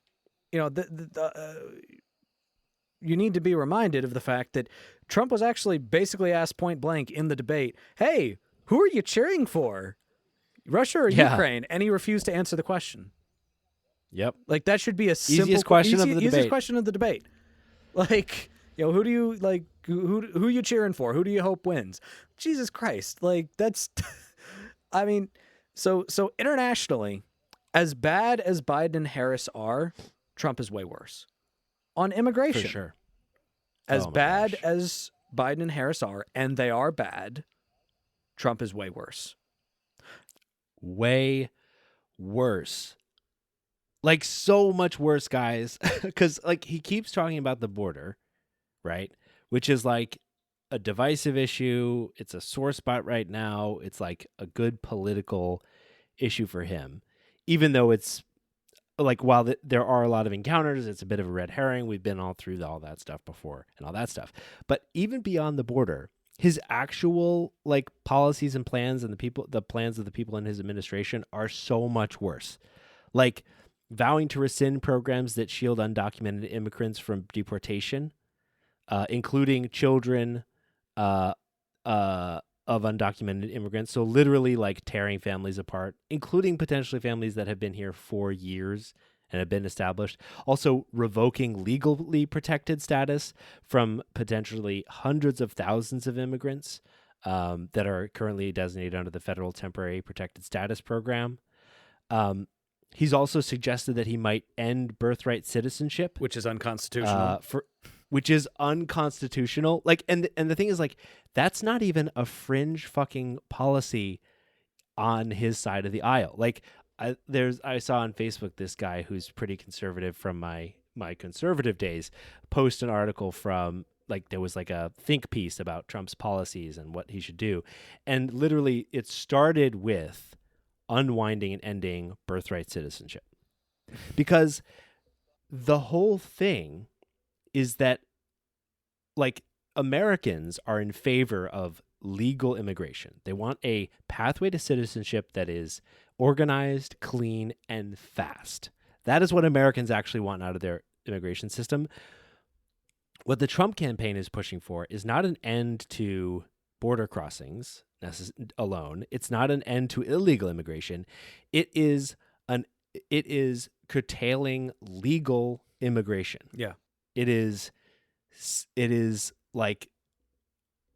you need to be reminded of the fact that Trump was actually basically asked point blank in the debate, hey, who are you cheering for? Russia or Ukraine? And he refused to answer the question. Yep. Like, that should be a simple easiest question of the easiest debate. question of the debate. Like, who do you like? Who you cheering for? Who do you hope wins? Jesus Christ! Like, that's, I mean, so internationally, as bad as Biden and Harris are, Trump is way worse. On immigration, For sure. as Oh my bad gosh. as Biden and Harris are, and they are bad, Trump is way worse. Way worse. Like, so much worse, guys. Because, like, he keeps talking about the border, right? Which is, like, a divisive issue. It's a sore spot right now. It's, like, a good political issue for him. Even though it's, like, while there are a lot of encounters, it's a bit of a red herring. We've been all through all that stuff before and all that stuff. But even beyond the border, his actual like policies and plans and the plans of the people in his administration are so much worse. Like vowing to rescind programs that shield undocumented immigrants from deportation, including children of undocumented immigrants. So literally like tearing families apart, including potentially families that have been here for years and have been established. Also, revoking legally protected status from potentially hundreds of thousands of immigrants that are currently designated under the federal temporary protected status program. He's also suggested that he might end birthright citizenship, which is unconstitutional. Which is unconstitutional. Like, and the thing is, like, that's not even a fringe fucking policy on his side of the aisle. Like, I saw on Facebook this guy who's pretty conservative from my conservative days post an article from, like, there was like a think piece about Trump's policies and what he should do, and literally it started with unwinding and ending birthright citizenship, because the whole thing is that, like, Americans are in favor of legal immigration. They want a pathway to citizenship that is organized, clean, and fast. That is what Americans actually want out of their immigration system. What the Trump campaign is pushing for is not an end to border crossings alone. It's not an end to illegal immigration. It is curtailing legal immigration. Yeah. It is like,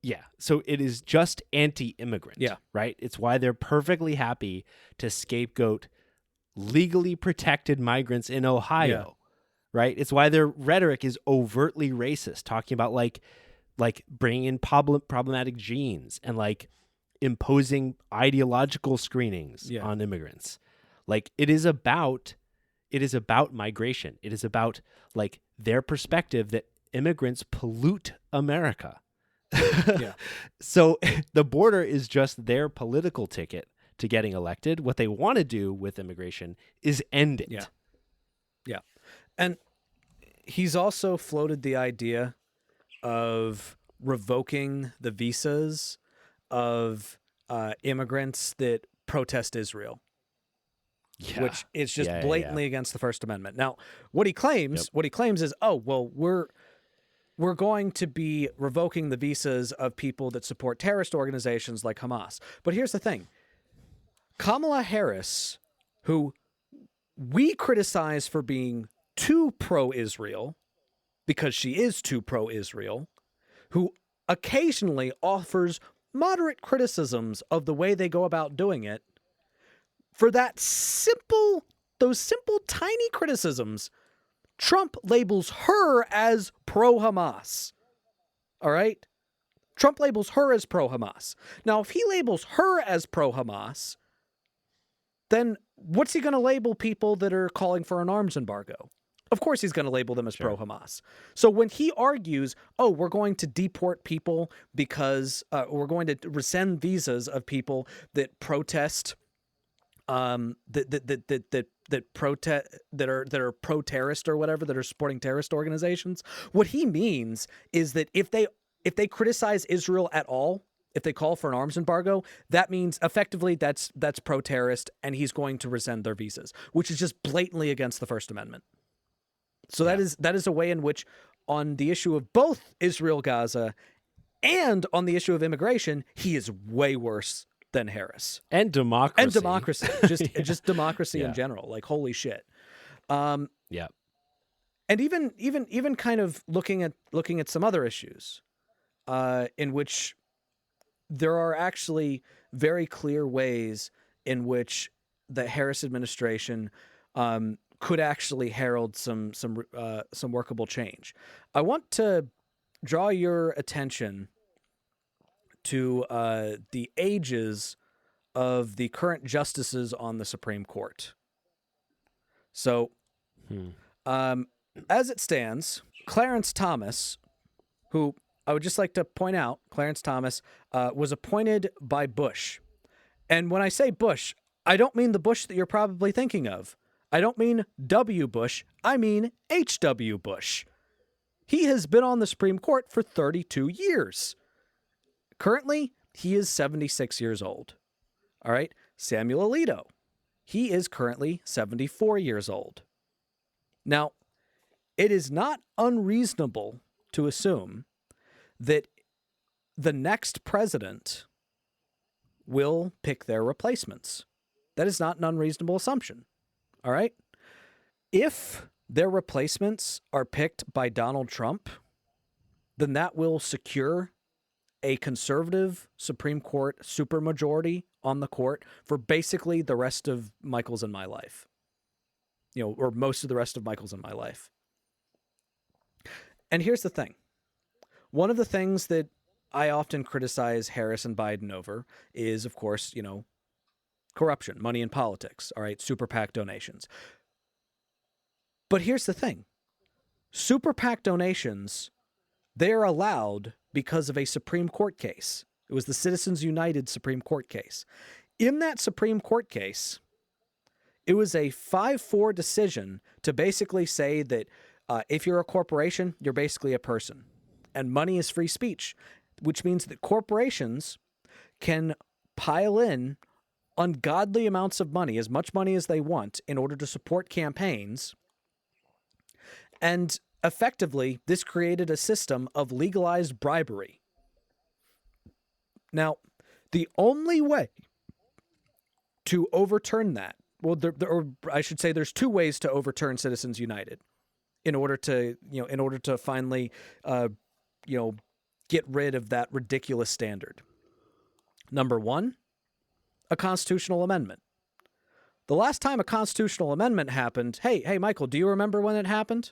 yeah. So it is just anti-immigrant. Yeah. Right. It's why they're perfectly happy to scapegoat legally protected migrants in Ohio. Yeah. Right. It's why their rhetoric is overtly racist, talking about like bringing in problematic genes and like imposing ideological screenings on immigrants. Like, it is about migration. It is about, like, their perspective that immigrants pollute America. Yeah. So the border is just their political ticket to getting elected. What they want to do with immigration is end it. Yeah. Yeah. And he's also floated the idea of revoking the visas of immigrants that protest Israel. Yeah. Which is just blatantly against the First Amendment. Now, what he claims is, oh, well, we're going to be revoking the visas of people that support terrorist organizations like Hamas. But here's the thing. Kamala Harris, who we criticize for being too pro-Israel, because she is too pro-Israel, who occasionally offers moderate criticisms of the way they go about doing it, for those simple, tiny criticisms, Trump labels her as pro-Hamas. All right? Trump labels her as pro-Hamas. Now, if he labels her as pro-Hamas, then what's he going to label people that are calling for an arms embargo? Of course he's going to label them as pro-Hamas. So when he argues, oh, we're going to deport people because we're going to rescind visas of people that protest that are pro-terrorist or whatever, that are supporting terrorist organizations. What he means is that if they criticize Israel at all, if they call for an arms embargo, that means effectively that's pro-terrorist, and he's going to rescind their visas, which is just blatantly against the First Amendment. So that is a way in which, on the issue of both Israel, Gaza, and on the issue of immigration, he is way worse than Harris. And democracy. just democracy in general. Like, holy shit. And even kind of looking at some other issues, in which there are actually very clear ways in which the Harris administration could actually herald some workable change. I want to draw your attention to the ages of the current justices on the Supreme Court. So, as it stands, Clarence Thomas, who I would just like to point out, Clarence Thomas was appointed by Bush. And when I say Bush, I don't mean the Bush that you're probably thinking of. I don't mean W. Bush. I mean H.W. Bush. He has been on the Supreme Court for 32 years. Currently, he is 76 years old. All right. Samuel Alito. He is currently 74 years old. Now, it is not unreasonable to assume that the next president will pick their replacements. That is not an unreasonable assumption. All right. If their replacements are picked by Donald Trump, then that will secure a conservative Supreme Court supermajority on the court for basically the rest of Michael's and my life. Or most of the rest of Michael's and my life. And here's the thing. One of the things that I often criticize Harris and Biden over is, of course, corruption, money in politics, all right, super PAC donations. But here's the thing. Super PAC donations, they're allowed because of a Supreme Court case. It was the Citizens United Supreme Court case. In that Supreme Court case, it was a 5-4 decision to basically say that if you're a corporation, you're basically a person. And money is free speech, which means that corporations can pile in ungodly amounts of money, as much money as they want, in order to support campaigns. And effectively, this created a system of legalized bribery. Now, the only way to overturn that, well, or I should say there's two ways to overturn Citizens United in order to finally, get rid of that ridiculous standard. Number one, a constitutional amendment. The last time a constitutional amendment happened, hey, Michael, do you remember when it happened?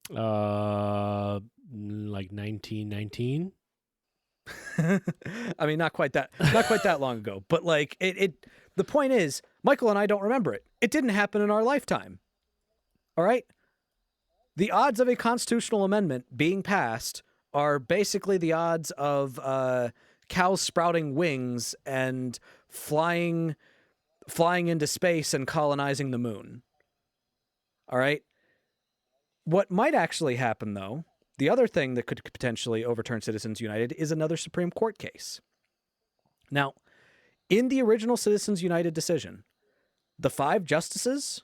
Like 1919. I mean, not quite that long ago, but like the point is, Michael and I don't remember it. It didn't happen in our lifetime. All right? The odds of a constitutional amendment being passed are basically the odds of cows sprouting wings and flying into space and colonizing the moon. All right? What might actually happen, though, the other thing that could potentially overturn Citizens United is another Supreme Court case. Now, in the original Citizens United decision, the 5 justices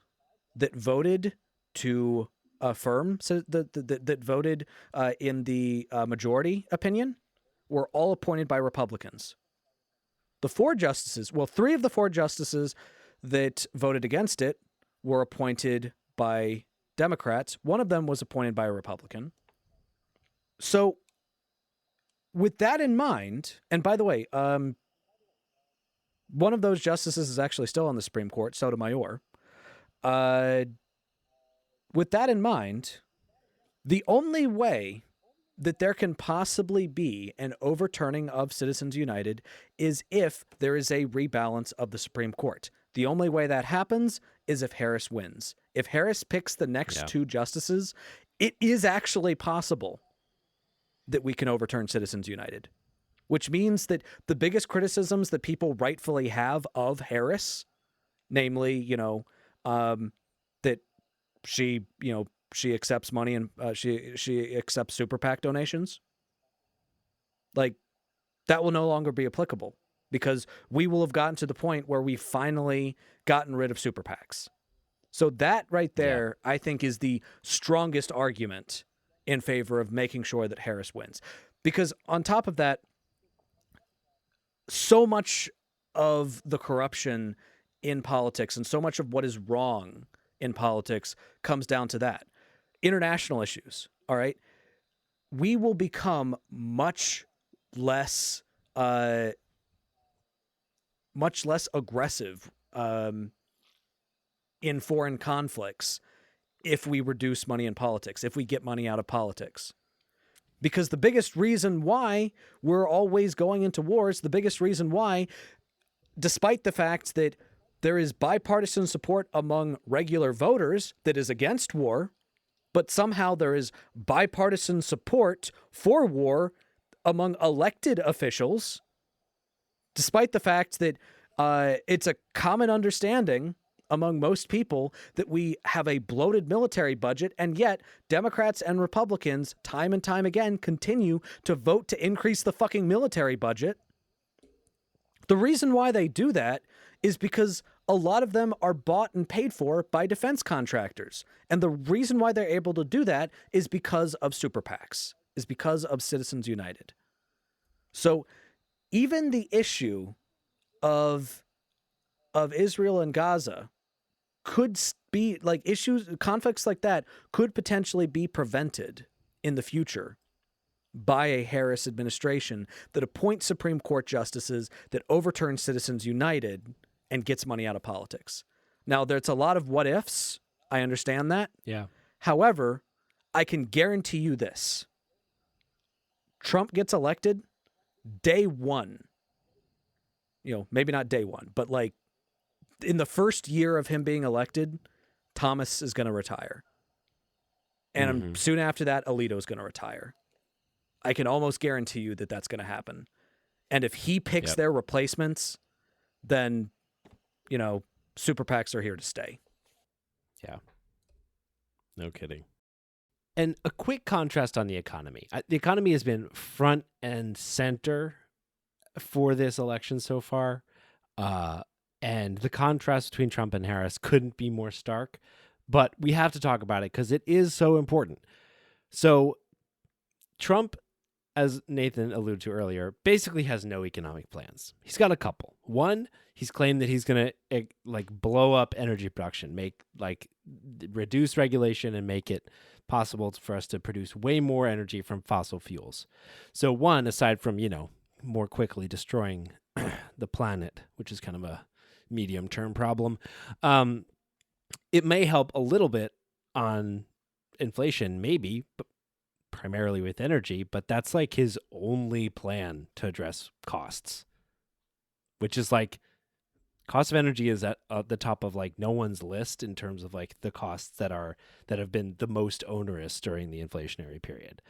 that voted to affirm, that voted in the majority opinion, were all appointed by Republicans. The 4 justices, well, 3 of the 4 justices that voted against it were appointed by Democrats. One of them was appointed by a Republican. So with that in mind, and by the way, one of those justices is actually still on the Supreme Court, Sotomayor. With that in mind, the only way that there can possibly be an overturning of Citizens United is if there is a rebalance of the Supreme Court. The only way that happens is if Harris wins. If Harris picks the next 2 justices, it is actually possible that we can overturn Citizens United, which means that the biggest criticisms that people rightfully have of Harris, namely, that she accepts money and she accepts super PAC donations, like, that will no longer be applicable because we will have gotten to the point where we've finally gotten rid of super PACs. So that right there, I think, is the strongest argument in favor of making sure that Harris wins. Because on top of that, so much of the corruption in politics and so much of what is wrong in politics comes down to that. International issues, all right? We will become much less aggressive in foreign conflicts if we reduce money in politics, if we get money out of politics. Because the biggest reason why we're always going into wars, the biggest reason why, despite the fact that there is bipartisan support among regular voters that is against war, but somehow there is bipartisan support for war among elected officials, despite the fact that it's a common understanding among most people that we have a bloated military budget, and yet Democrats and Republicans time and time again continue to vote to increase the fucking military budget. The reason why they do that is because a lot of them are bought and paid for by defense contractors. And the reason why they're able to do that is because of super PACs, is because of Citizens United. So even the issue of Israel and Gaza could be like conflicts like that could potentially be prevented in the future by a Harris administration that appoints Supreme Court justices, that overturns Citizens United, and gets money out of politics. Now, there's a lot of what ifs. I understand that. Yeah. However, I can guarantee you this. Trump gets elected day one. Maybe not day one, but like in the first year of him being elected, Thomas is going to retire. And soon after that, Alito is going to retire. I can almost guarantee you that that's going to happen. And if he picks their replacements, then, super PACs are here to stay. Yeah. No kidding. And a quick contrast on the economy. The economy has been front and center for this election so far. And the contrast between Trump and Harris couldn't be more stark. But we have to talk about it because it is so important. So Trump, as Nathan alluded to earlier, basically has no economic plans. He's got a couple. One, he's claimed that he's going to blow up energy production, reduce regulation and make it possible for us to produce way more energy from fossil fuels. So one, aside from, more quickly destroying the planet, which is kind of a medium-term problem, it may help a little bit on inflation, maybe, but primarily with energy, but that's like his only plan to address costs, which is like cost of energy is at the top of like no one's list in terms of like the costs that have been the most onerous during the inflationary period.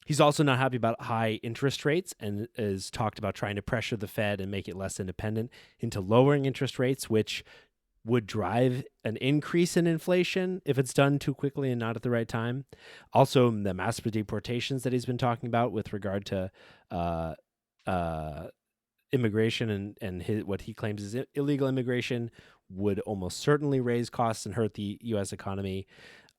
He's also not happy about high interest rates and is talked about trying to pressure the Fed and make it less independent into lowering interest rates, which would drive an increase in inflation if it's done too quickly and not at the right time. Also, the mass deportations that he's been talking about with regard to immigration and what he claims is illegal immigration would almost certainly raise costs and hurt the U.S. economy.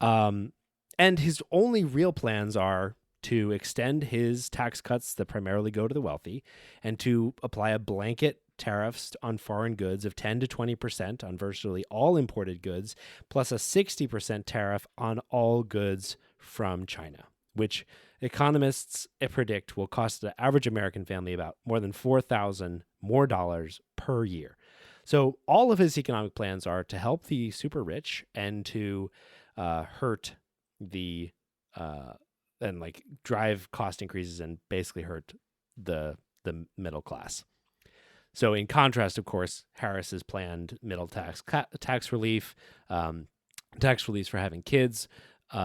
And his only real plans are to extend his tax cuts that primarily go to the wealthy and to apply a blanket tariffs on foreign goods of 10 to 20% on virtually all imported goods, plus a 60% tariff on all goods from China, which economists predict will cost the average American family about more than $4,000 more per year. So all of his economic plans are to help the super rich and to hurt the and like drive cost increases and basically hurt the middle class. So in contrast, of course, Harris's planned middle tax relief, tax relief for having kids,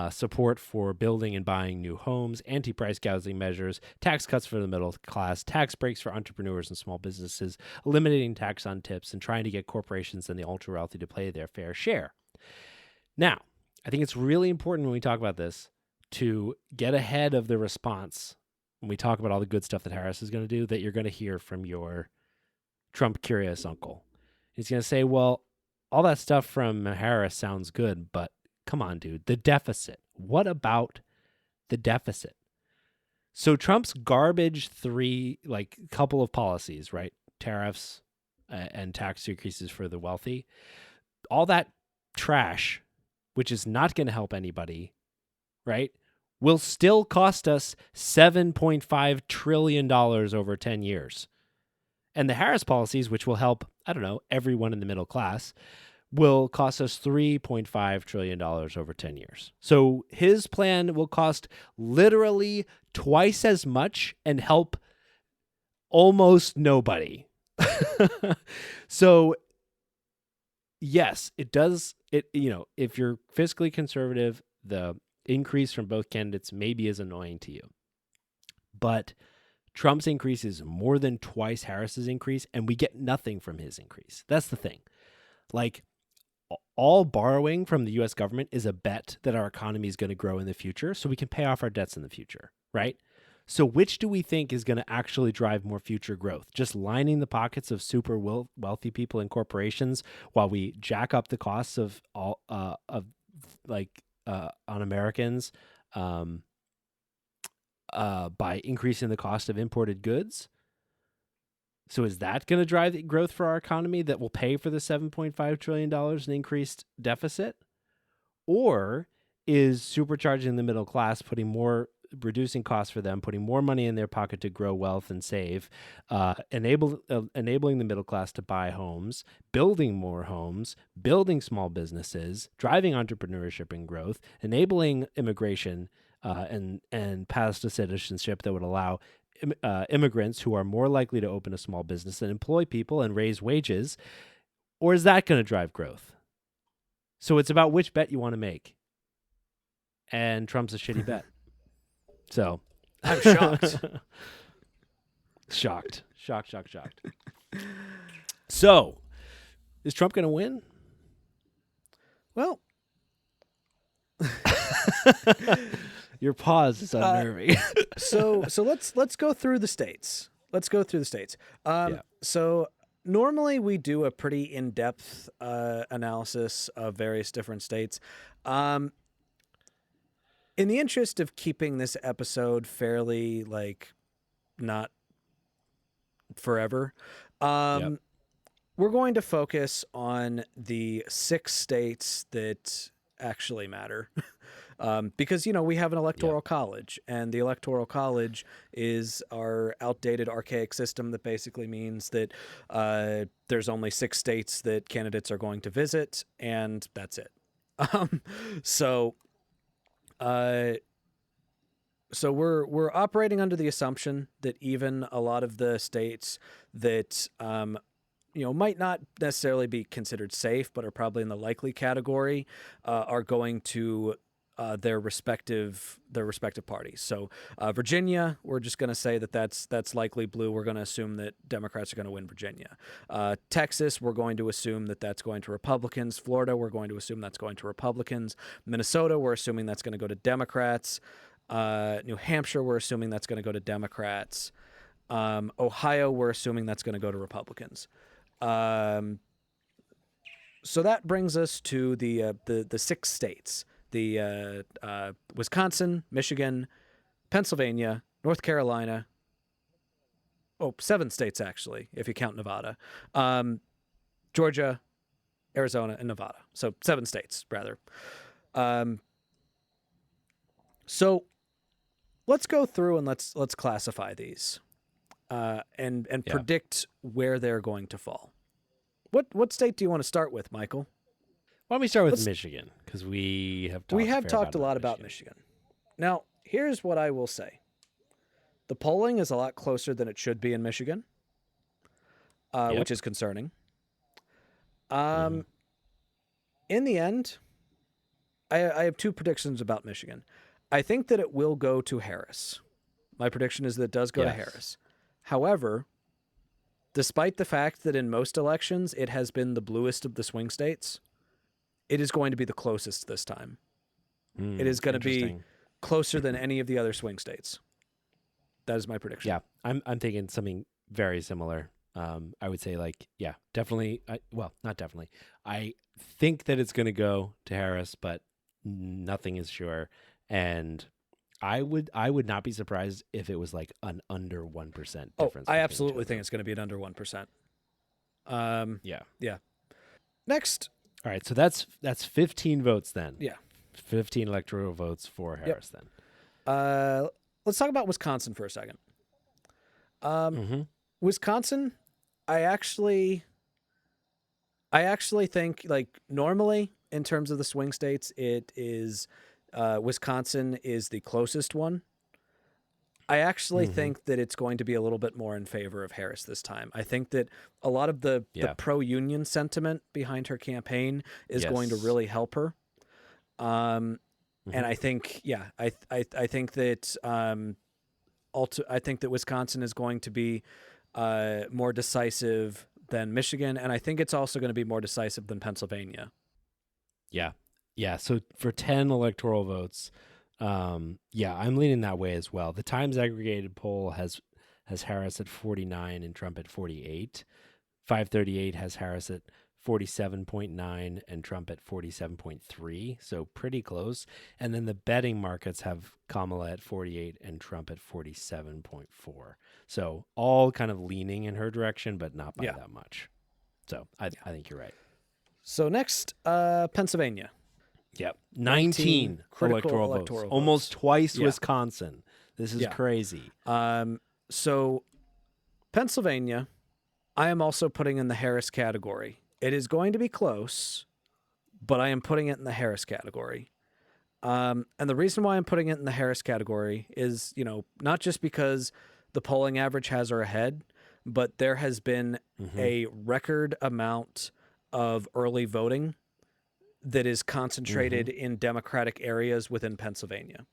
support for building and buying new homes, anti-price gouging measures, tax cuts for the middle class, tax breaks for entrepreneurs and small businesses, eliminating tax on tips, and trying to get corporations and the ultra-wealthy to pay their fair share. Now, I think it's really important when we talk about this to get ahead of the response when we talk about all the good stuff that Harris is going to do that you're going to hear from your Trump curious uncle. He's going to say, well, all that stuff from Harris sounds good, but come on, dude, the deficit. What the deficit? So Trump's garbage couple of policies, right? Tariffs and tax increases for the wealthy, all that trash, which is not going to help anybody, right, will still cost us $7.5 trillion over 10 years. And the Harris policies, which will help, everyone in the middle class, will cost us $3.5 trillion over 10 years. So his plan will cost literally twice as much and help almost nobody. So yes, it does. If you're fiscally conservative, the increase from both candidates maybe is annoying to you. But Trump's increase is more than twice Harris's increase, and we get nothing from his increase. That's the thing. Like, all borrowing from the U.S. government is a bet that our economy is going to grow in the future so we can pay off our debts in the future, right? So which do we think is going to actually drive more future growth? Just lining the pockets of super wealthy people and corporations while we jack up the costs of on Americans by increasing the cost of imported goods? So is that going to drive the growth for our economy that will pay for the $7.5 trillion in increased deficit? Or is supercharging the middle class, reducing costs for them, putting more money in their pocket to grow wealth and save, enabling the middle class to buy homes, building more homes, building small businesses, driving entrepreneurship and growth, enabling immigration and paths to citizenship that would allow immigrants who are more likely to open a small business and employ people and raise wages? Or is that going to drive growth? So it's about which bet you want to make. And Trump's a shitty bet. So I'm shocked. Shocked. So is Trump going to win? Well, your pause is unnerving. so let's go through the states. So normally we do a pretty in-depth analysis of various different states. In the interest of keeping this episode fairly not forever, we're going to focus on the 6 states that actually matter. Because, we have an electoral college, and the electoral college is our outdated, archaic system that basically means that there's only 6 states that candidates are going to visit, and that's it. So we're operating under the assumption that even a lot of the states that might not necessarily be considered safe, but are probably in the likely category, are going to their respective parties. So Virginia, we're just going to say that's likely blue. We're going to assume that Democrats are going to win Virginia. Texas, we're going to assume that that's going to Republicans. Florida, we're going to assume that's going to Republicans. Minnesota, we're assuming that's going to go to Democrats. New Hampshire, we're assuming that's going to go to Democrats. Ohio, we're assuming that's going to go to Republicans. So that brings us to the 6 states. The Wisconsin, Michigan, Pennsylvania, North Carolina. 7 states, actually, if you count Nevada. Georgia, Arizona, and Nevada. So 7 states, rather. So let's go through and let's classify these and predict where they're going to fall. What state do you want to start with, Michael? Why don't we start with Michigan? Because we have talked a lot about Michigan. Now, here's what I will say. The polling is a lot closer than it should be in Michigan, which is concerning. In the end, I have 2 predictions about Michigan. I think that it will go to Harris. My prediction is that it does go to Harris. However, despite the fact that in most elections it has been the bluest of the swing states, it is going to be the closest this time. It is going to be closer than any of the other swing states. That is my prediction. Yeah, I'm thinking something very similar. I would say definitely. Not definitely. I think that it's going to go to Harris, but nothing is sure. And I would not be surprised if it was like an under 1% difference. I absolutely think it's going to be an under 1%. Yeah. Next. All right, so that's 15 votes then. Yeah. 15 electoral votes for Harris then. Let's talk about Wisconsin for a second. Wisconsin, I actually think normally in terms of the swing states, it is Wisconsin is the closest one. I actually think that it's going to be a little bit more in favor of Harris this time. I think that a lot of the pro-union sentiment behind her campaign is going to really help her. And I think, I think that I think that Wisconsin is going to be more decisive than Michigan, and I think it's also going to be more decisive than Pennsylvania. Yeah. So for 10 electoral votes, I'm leaning that way as well. The Times aggregated poll has Harris at 49 and Trump at 48. 538 has Harris at 47.9 and Trump at 47.3, so pretty close. And then the betting markets have Kamala at 48 and Trump at 47.4. So all kind of leaning in her direction, but not by that much. So I think you're right. So next, Pennsylvania. Yep. 19 electoral votes. Almost twice Wisconsin. This is crazy. So Pennsylvania, I am also putting in the Harris category. It is going to be close, but I am putting it in the Harris category. And the reason why I'm putting it in the Harris category is, not just because the polling average has her ahead, but there has been a record amount of early voting that is concentrated in Democratic areas within Pennsylvania.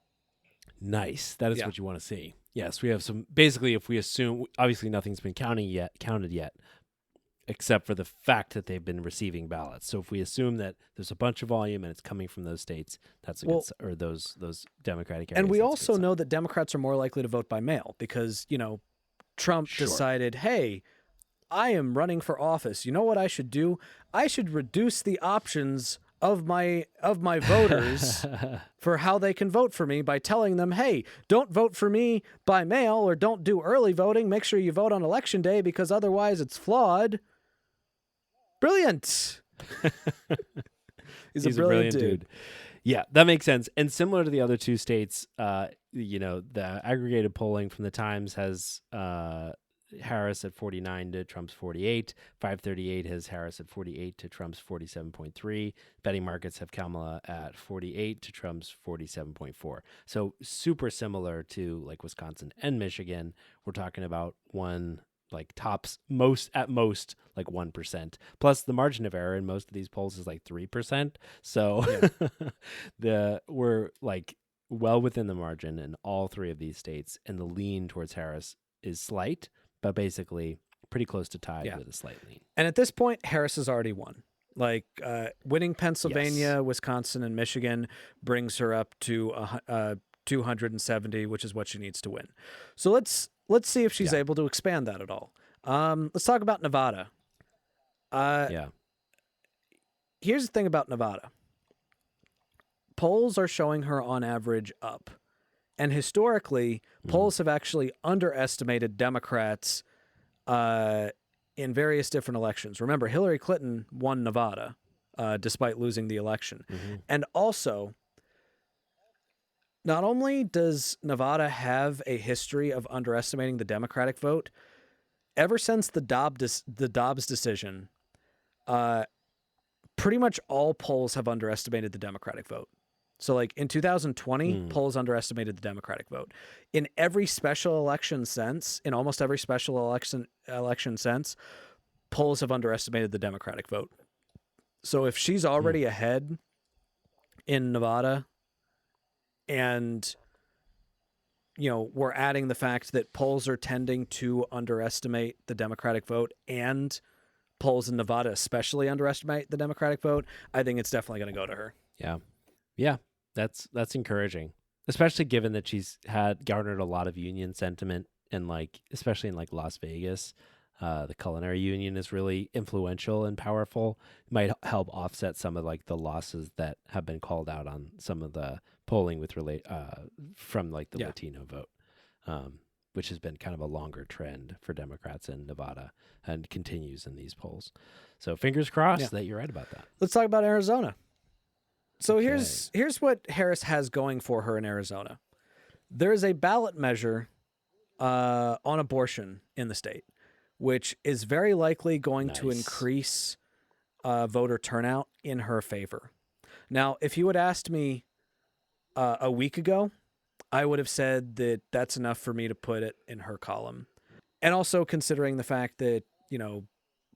Nice. That is what you want to see. Yes, we have some. Basically, if we assume, obviously nothing's been counted yet, except for the fact that they've been receiving ballots. So if we assume that there's a bunch of volume and it's coming from those states, that's a good, or those Democratic areas. And we also know that Democrats are more likely to vote by mail because Trump decided, hey, I am running for office. You know what I should do? I should reduce the options of my voters for how they can vote for me by telling them, hey, don't vote for me by mail or don't do early voting. Make sure you vote on election day because otherwise it's flawed. Brilliant. He's a brilliant dude. Yeah, that makes sense. And similar to the other two states, the aggregated polling from the Times has Harris at 49 to Trump's 48. 538 has Harris at 48 to Trump's 47.3. Betting markets have Kamala at 48 to Trump's 47.4. So super similar to like Wisconsin and Michigan. We're talking about one like tops at most like 1%. Plus the margin of error in most of these polls is like 3%. So we're like well within the margin in all three of these states, and the lean towards Harris is slight, but basically pretty close to tied with a slight lean. And at this point, Harris has already won. Like winning Pennsylvania, Wisconsin, and Michigan brings her up to 270, which is what she needs to win. So let's see if she's able to expand that at all. Let's talk about Nevada. Here's the thing about Nevada. Polls are showing her on average up. And historically, polls have actually underestimated Democrats in various different elections. Remember, Hillary Clinton won Nevada despite losing the election. And also, not only does Nevada have a history of underestimating the Democratic vote, ever since the Dobbs decision, pretty much all polls have underestimated the Democratic vote. So like in 2020, polls underestimated the Democratic vote. In every special election since, in almost every special election since, polls have underestimated the Democratic vote. So if she's already ahead in Nevada, and we're adding the fact that polls are tending to underestimate the Democratic vote, and polls in Nevada especially underestimate the Democratic vote, I think it's definitely going to go to her. Yeah, that's encouraging, especially given that she's garnered a lot of union sentiment, and like especially in like Las Vegas, the culinary union is really influential and powerful. It might help offset some of like the losses that have been called out on some of the polling with from like the Latino vote, which has been kind of a longer trend for Democrats in Nevada and continues in these polls. So fingers crossed that you're right about that. Let's talk about Arizona. So here's what Harris has going for her in Arizona. There is a ballot measure on abortion in the state, which is very likely going to increase voter turnout in her favor. Now, if you had asked me a week ago, I would have said that that's enough for me to put it in her column. And also considering the fact that,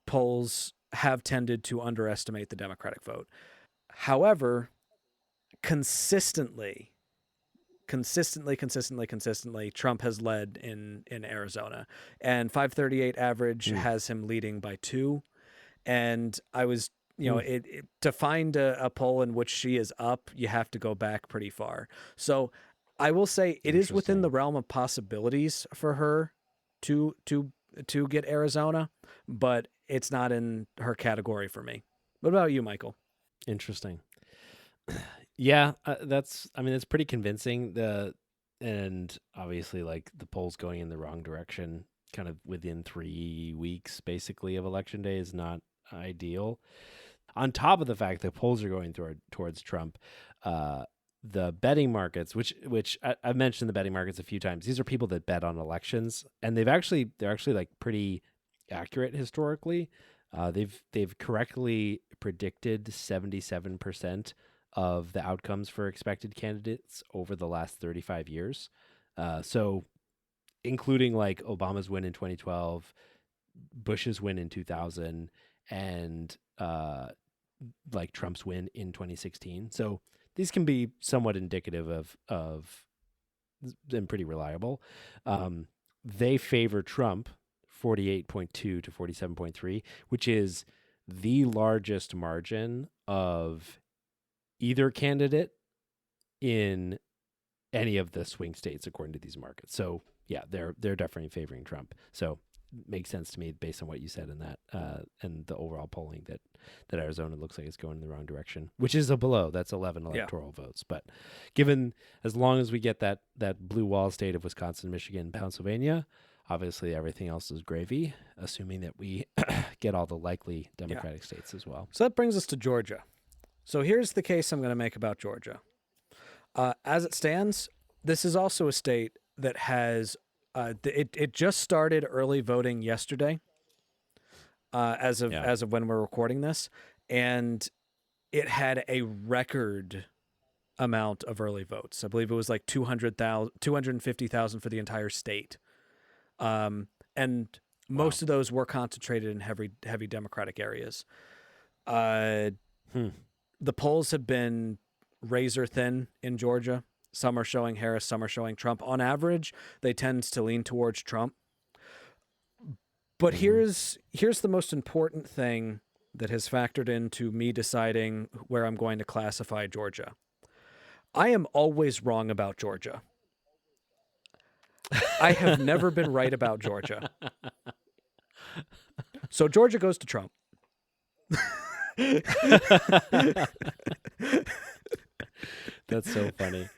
polls have tended to underestimate the Democratic vote. However, consistently, Trump has led in Arizona, and 538 average has him leading by 2. And I was, to find a poll in which she is up, you have to go back pretty far. So I will say it is within the realm of possibilities for her to get Arizona, but it's not in her category for me. What about you, Michael? Interesting. Yeah, it's pretty convincing. And obviously, like, the polls going in the wrong direction, kind of within 3 weeks, basically, of election day is not ideal. On top of the fact that polls are going towards Trump, the betting markets, which I've mentioned the betting markets a few times. These are people that bet on elections, and they're actually like pretty accurate historically. They've correctly predicted 77% of the outcomes for expected candidates over the last 35 years. So including like Obama's win in 2012, Bush's win in 2000, and like Trump's win in 2016. So these can be somewhat indicative of and pretty reliable. They favor Trump 48.2 to 47.3, which is the largest margin of either candidate in any of the swing states according to these markets. So yeah, they're definitely favoring Trump. So it makes sense to me based on what you said in that and the overall polling that Arizona looks like it's going in the wrong direction, which is a below. That's 11 electoral votes. But given as long as we get that blue wall state of Wisconsin, Michigan, Pennsylvania, obviously everything else is gravy, assuming that we get all the likely Democratic states as well. So that brings us to Georgia. So here's the case I'm going to make about Georgia. As it stands, this is also a state that has it just started early voting yesterday, as of when we're recording this, and it had a record amount of early votes. I believe it was like 250,000 for the entire state, and most of those were concentrated in heavy Democratic areas. The polls have been razor thin in Georgia. Some are showing Harris, some are showing Trump. On average, they tend to lean towards Trump. But here's the most important thing that has factored into me deciding where I'm going to classify Georgia. I am always wrong about Georgia. I have never been right about Georgia. So Georgia goes to Trump. That's so funny.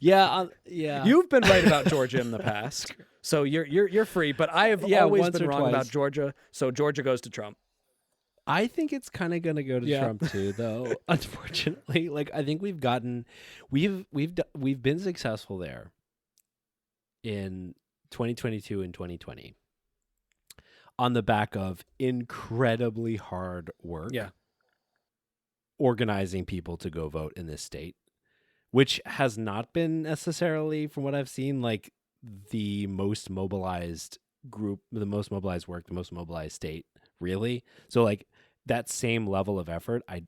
Yeah. You've been right about Georgia in the past, so you're free. But I have always been wrong about Georgia, so Georgia goes to Trump. I think it's kind of going to go to Trump too, though. Unfortunately, like, I think we've been successful there in 2022 and 2020 on the back of incredibly hard work. Yeah. Organizing people to go vote in this state, which has not been necessarily, from what I've seen, like the most mobilized group, the most mobilized work, the most mobilized state, really. So like that same level of effort, I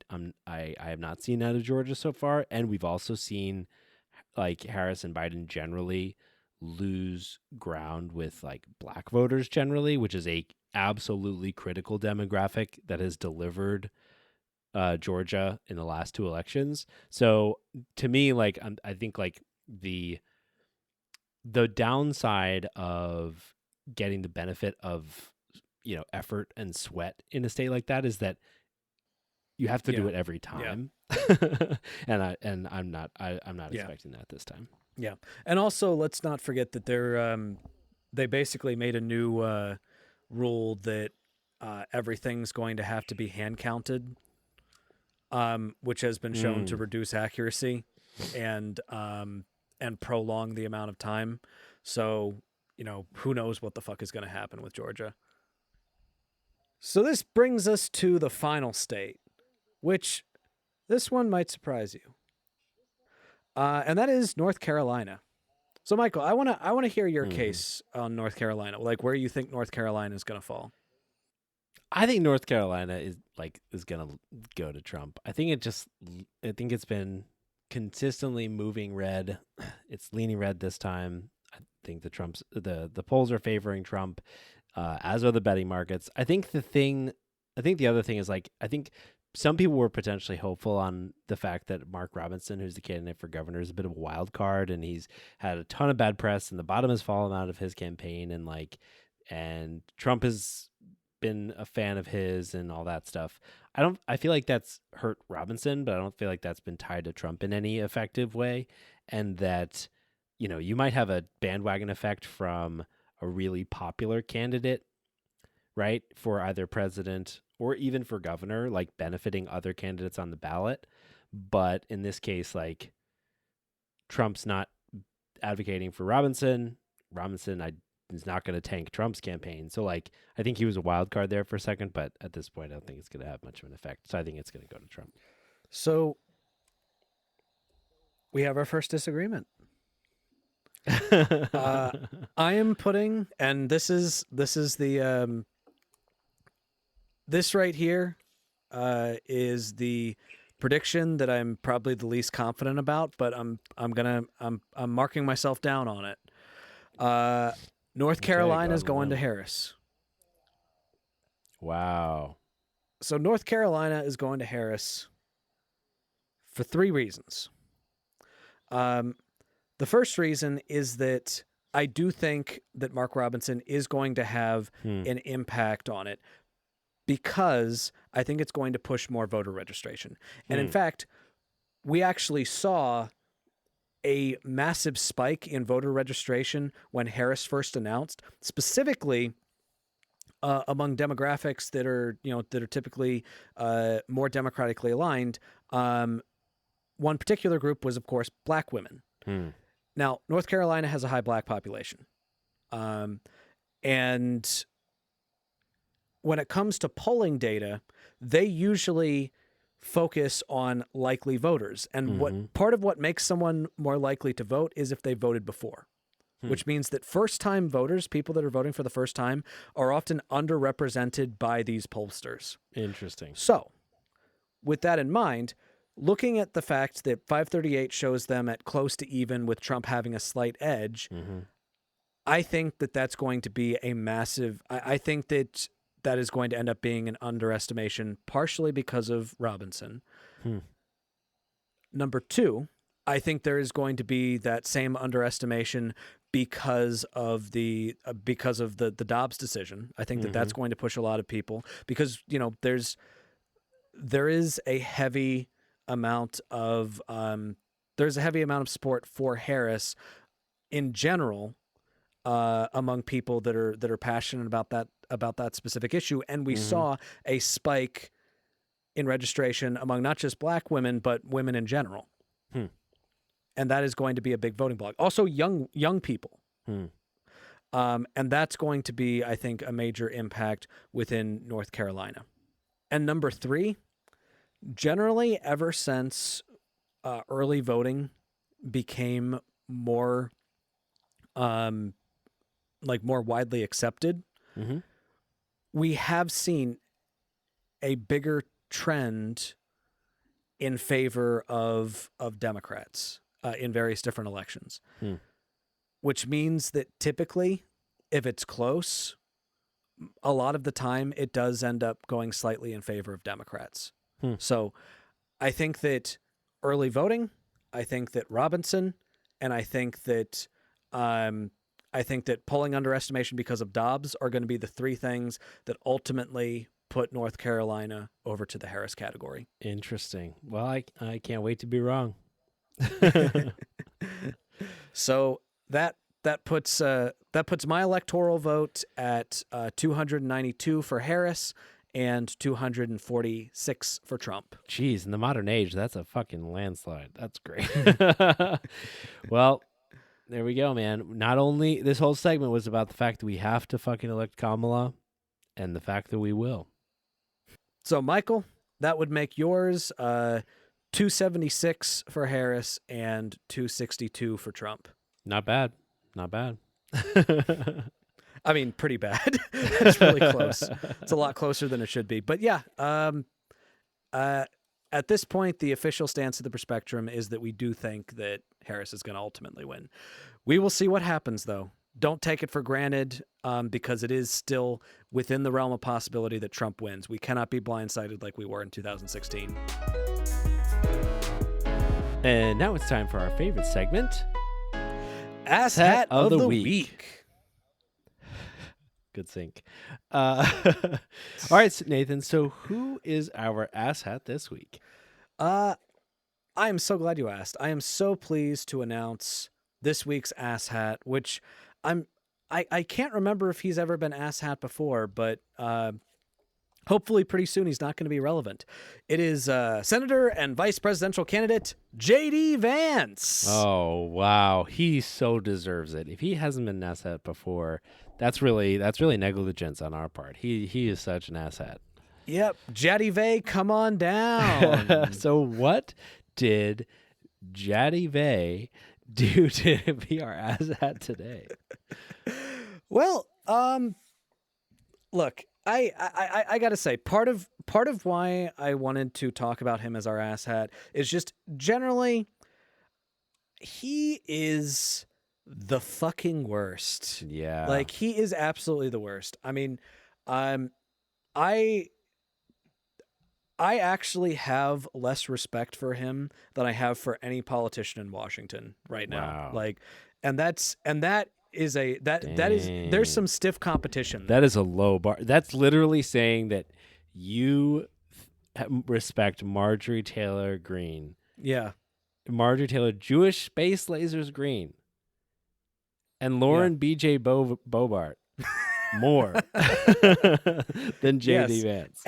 have not seen out of Georgia so far. And we've also seen like Harris and Biden generally lose ground with like black voters generally, which is a absolutely critical demographic that has delivered Georgia in the last two elections. So to me, like, I think like the downside of getting the benefit of, you know, effort and sweat in a state like that is that you have to do it every time. and I'm not expecting that this time. Yeah. And also let's not forget that they basically made a new rule that everything's going to have to be hand counted. Which has been shown to reduce accuracy and prolong the amount of time. So, you know, who knows what the fuck is going to happen with Georgia. So this brings us to the final state, which this one might surprise you. And that is North Carolina. So Michael, I want to hear your case on North Carolina, like where you think North Carolina is going to fall. I think North Carolina is going to go to Trump. I think it's been consistently moving red. It's leaning red this time. I think the polls are favoring Trump, as are the betting markets. I think the other thing is, like, I think some people were potentially hopeful on the fact that Mark Robinson, who's the candidate for governor, is a bit of a wild card, and he's had a ton of bad press, and the bottom has fallen out of his campaign, and Trump has been a fan of his and all that stuff. I feel like that's hurt Robinson, but I don't feel like that's been tied to Trump in any effective way. And that, you might have a bandwagon effect from a really popular candidate, right? For either president or even for governor, like benefiting other candidates on the ballot. But in this case, like Trump's not advocating for Robinson. Is not going to tank Trump's campaign. So, like, I think he was a wild card there for a second, but at this point, I don't think it's going to have much of an effect. So I think it's going to go to Trump. So we have our first disagreement. I am putting, and this is the this right here is the prediction that I'm probably the least confident about, but I'm marking myself down on it. North Carolina is going to Harris. Wow. So North Carolina is going to Harris for 3 reasons. The first reason is that I do think that Mark Robinson is going to have an impact on it, because I think it's going to push more voter registration. And in fact, we actually saw a massive spike in voter registration when Harris first announced, specifically among demographics that are typically more democratically aligned. One particular group was, of course, Black women. Now, North Carolina has a high Black population, and when it comes to polling data, they usually focus on likely voters. And what part of what makes someone more likely to vote is if they voted before, which means that first-time voters, people that are voting for the first time, are often underrepresented by these pollsters. Interesting. So, with that in mind, looking at the fact that 538 shows them at close to even with Trump having a slight edge, I think that that's going to be a massive... I think that is going to end up being an underestimation, partially because of Robinson. Number 2, I think there is going to be that same underestimation because of the Dobbs decision. I think that that's going to push a lot of people, because there is a heavy amount of support for Harris in general among people that are passionate about that specific issue. And we saw a spike in registration among not just Black women, but women in general. And that is going to be a big voting bloc. Also young people. And that's going to be, I think, a major impact within North Carolina. And number 3, generally ever since early voting became more more widely accepted, we have seen a bigger trend in favor of Democrats in various different elections, which means that typically, if it's close, a lot of the time it does end up going slightly in favor of Democrats. So I think that early voting, I think that Robinson, and I think that polling underestimation because of Dobbs are going to be the 3 things that ultimately put North Carolina over to the Harris category. Interesting. Well, I can't wait to be wrong. So that puts my electoral vote at 292 for Harris and 246 for Trump. Jeez, in the modern age, that's a fucking landslide. That's great. Well, there we go, man. Not only this whole segment was about the fact that we have to fucking elect Kamala, and the fact that we will. So, Michael, that would make yours 276 for Harris and 262 for Trump. Not bad. Not bad. I mean, pretty bad. It's really close. It's a lot closer than it should be. But yeah, at this point, the official stance of the Perspectrum is that we do think that Harris is going to ultimately win. We will see what happens, though. Don't take it for granted, because it is still within the realm of possibility that Trump wins. We cannot be blindsided like we were in 2016. And now it's time for our favorite segment, Ass Hat of the Week. Good sync. Uh, all right, Nathan. So who is our asshat this week? I am so glad you asked. I am so pleased to announce this week's asshat, which I can't remember if he's ever been asshat before, but hopefully pretty soon he's not going to be relevant. It is Senator and Vice Presidential candidate J.D. Vance. Oh wow, he so deserves it. If he hasn't been an asshat before, that's really negligence on our part. He is such an asshat. Yep, Jaddy Vay, come on down. So what did Jaddy Vay do to be our asshat today? Well, look, I gotta say, part of why I wanted to talk about him as our asshat is just generally he is the fucking worst. Yeah. Like he is absolutely the worst. I mean, I actually have less respect for him than I have for any politician in Washington right now. Wow. Like, and that is there's some stiff competition. That is a low bar. That's literally saying that you respect Marjorie Taylor Greene. Yeah. Marjorie Taylor, Jewish Space Lasers Green, and Lauren B.J. Bobart more than J.D. Vance.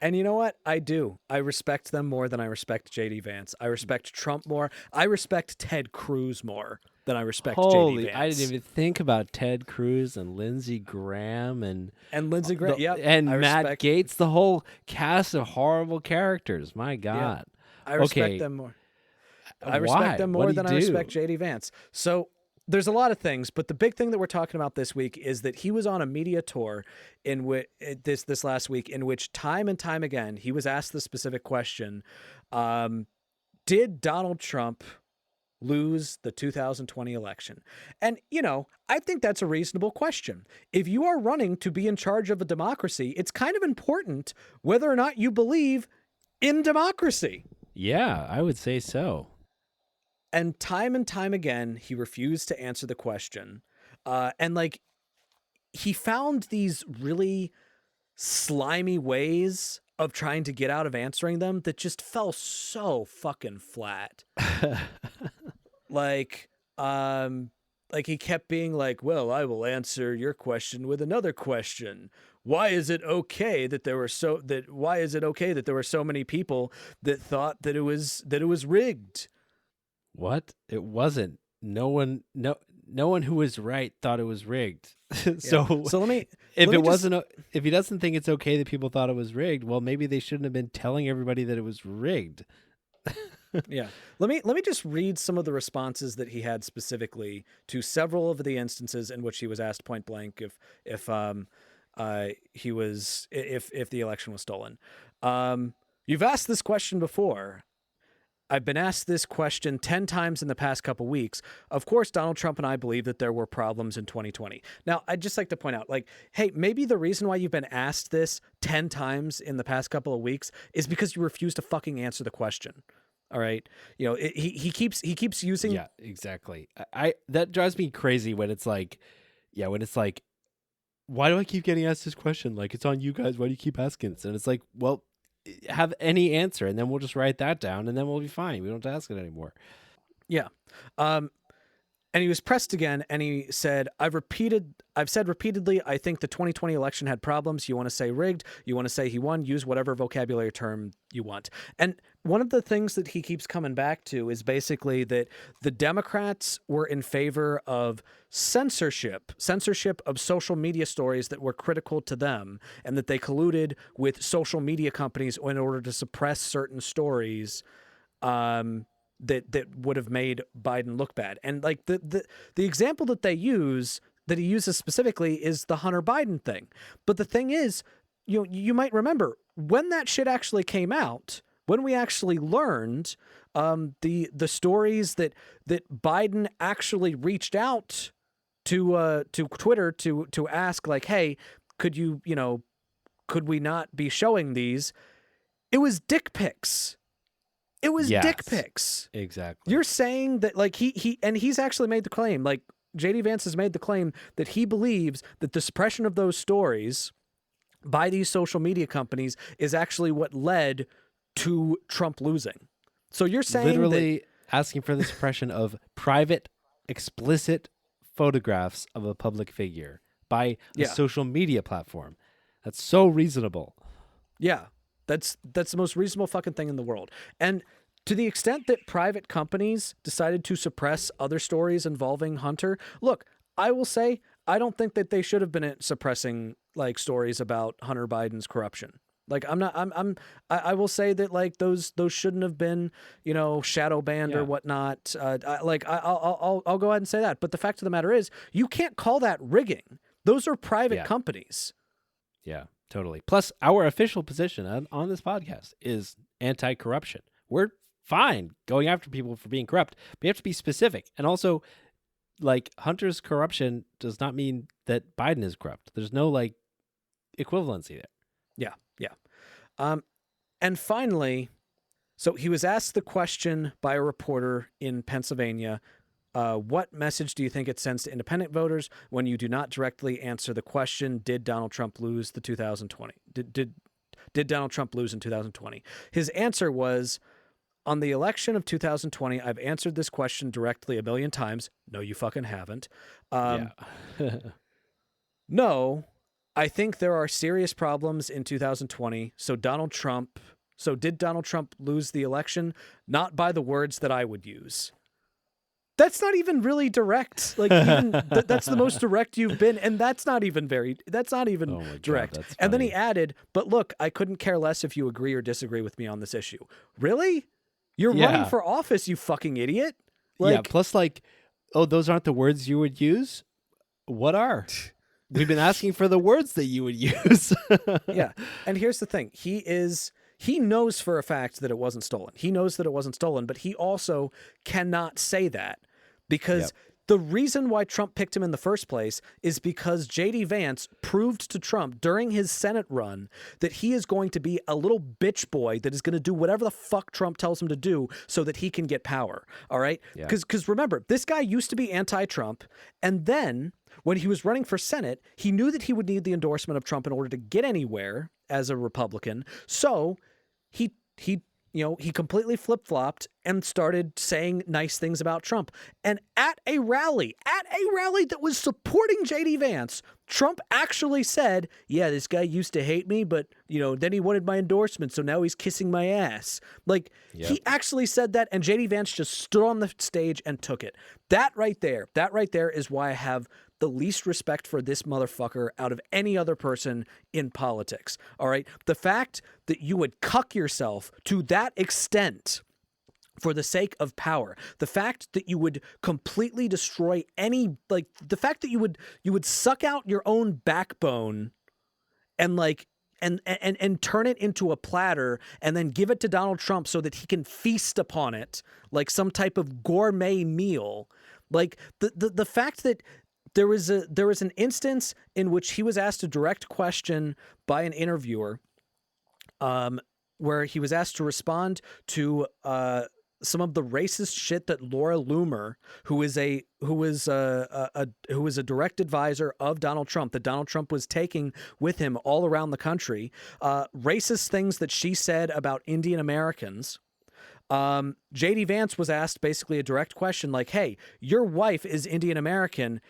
And you know what? I do. I respect them more than I respect J.D. Vance. I respect Trump more. I respect Ted Cruz more than I respect J.D. Vance. I didn't even think about Ted Cruz and Lindsey Graham and Lindsey Graham. And Matt Gaetz, the whole cast of horrible characters. My God. Yeah, I respect them more. I respect them more than I respect J.D. Vance. So there's a lot of things, but the big thing that we're talking about this week is that he was on a media tour in which this last week, in which time and time again he was asked the specific question: did Donald Trump lose the 2020 election? And I think that's a reasonable question. If you are running to be in charge of a democracy, it's kind of important whether or not you believe in democracy. Yeah, I would say so. And time again, he refused to answer the question. And he found these really slimy ways of trying to get out of answering them that just fell so fucking flat. He kept being like, well, I will answer your question with another question. Why is it okay that there were so many people that thought that it was rigged? What? It wasn't. No one who was right thought it was rigged. So let me. If he doesn't think it's okay that people thought it was rigged, well, maybe they shouldn't have been telling everybody that it was rigged. Yeah. Let me just read some of the responses that he had specifically to several of the instances in which he was asked point blank if the election was stolen. You've asked this question before. I've been asked this question 10 times in the past couple weeks. Of course, Donald Trump and I believe that there were problems in 2020. Now, I'd just like to point out, hey, maybe the reason why you've been asked this 10 times in the past couple of weeks is because you refuse to fucking answer the question. All right. He keeps using. Yeah, exactly. That drives me crazy when it's like, why do I keep getting asked this question? Like, it's on you guys. Why do you keep asking this? And it's like, well, have any answer, and then we'll just write that down, and then we'll be fine. We don't have to ask it anymore. Yeah. And he was pressed again, and he said, I've said repeatedly, I think the 2020 election had problems. You want to say rigged, you want to say he won, use whatever vocabulary term you want. And one of the things that he keeps coming back to is basically that the Democrats were in favor of censorship of social media stories that were critical to them, and that they colluded with social media companies in order to suppress certain stories that would have made Biden look bad. And the example that he uses specifically is the Hunter Biden thing. But the thing is, you might remember when that shit actually came out, when we actually learned the stories that Biden actually reached out to Twitter to ask, like, hey, could we not be showing these? It was dick pics. It was dick pics. Exactly. You're saying that he's actually made the claim, like, JD Vance has made the claim that he believes that the suppression of those stories by these social media companies is actually what led to Trump losing. So you're saying literally asking for the suppression of private, explicit photographs of a public figure by a social media platform. That's so reasonable. Yeah, that's the most reasonable fucking thing in the world. And to the extent that private companies decided to suppress other stories involving Hunter, look, I will say I don't think that they should have been suppressing like stories about Hunter Biden's corruption. Like I will say that like those shouldn't have been, you know, shadow banned or whatnot. I'll go ahead and say that. But the fact of the matter is, you can't call that rigging. Those are private companies. Yeah, totally. Plus, our official position on this podcast is anti-corruption. We're fine going after people for being corrupt, but you have to be specific. And also, like, Hunter's corruption does not mean that Biden is corrupt. There's no like equivalency there. Yeah. And finally, so he was asked the question by a reporter in Pennsylvania, what message do you think it sends to independent voters when you do not directly answer the question, did Donald Trump lose the 2020? Did Donald Trump lose in 2020? His answer was, on the election of 2020, I've answered this question directly a million times. No, you fucking haven't. No, I think there are serious problems in 2020. So did Donald Trump lose the election? Not by the words that I would use. That's not even really direct. Like that's the most direct you've been. And that's not even direct. God, and then he added, but look, I couldn't care less if you agree or disagree with me on this issue. Really? You're running for office, you fucking idiot. Plus like, oh, those aren't the words you would use? What are? We've been asking for the words that you would use. Yeah. And here's the thing. He knows for a fact that it wasn't stolen. He knows that it wasn't stolen, but he also cannot say that because the reason why Trump picked him in the first place is because JD Vance proved to Trump during his Senate run that he is going to be a little bitch boy that is going to do whatever the fuck Trump tells him to do so that he can get power. All right. Because remember, this guy used to be anti-Trump. And then when he was running for Senate, he knew that he would need the endorsement of Trump in order to get anywhere as a Republican. So he completely flip-flopped and started saying nice things about Trump. And at a rally that was supporting JD Vance, Trump actually said, yeah, this guy used to hate me, but, you know, then he wanted my endorsement, so now he's kissing my ass. Like, he actually said that, and JD Vance just stood on the stage and took it. That right there is why I have the least respect for this motherfucker out of any other person in politics. All right. The fact that you would cuck yourself to that extent for the sake of power, the fact that you would completely destroy the fact that you would suck out your own backbone and and turn it into a platter and then give it to Donald Trump so that he can feast upon it like some type of gourmet meal. Like the fact that there was an instance in which he was asked a direct question by an interviewer, where he was asked to respond to some of the racist shit that Laura Loomer, who is a direct advisor of Donald Trump, that Donald Trump was taking with him all around the country, racist things that she said about Indian Americans. JD Vance was asked basically a direct question like, hey, your wife is Indian American.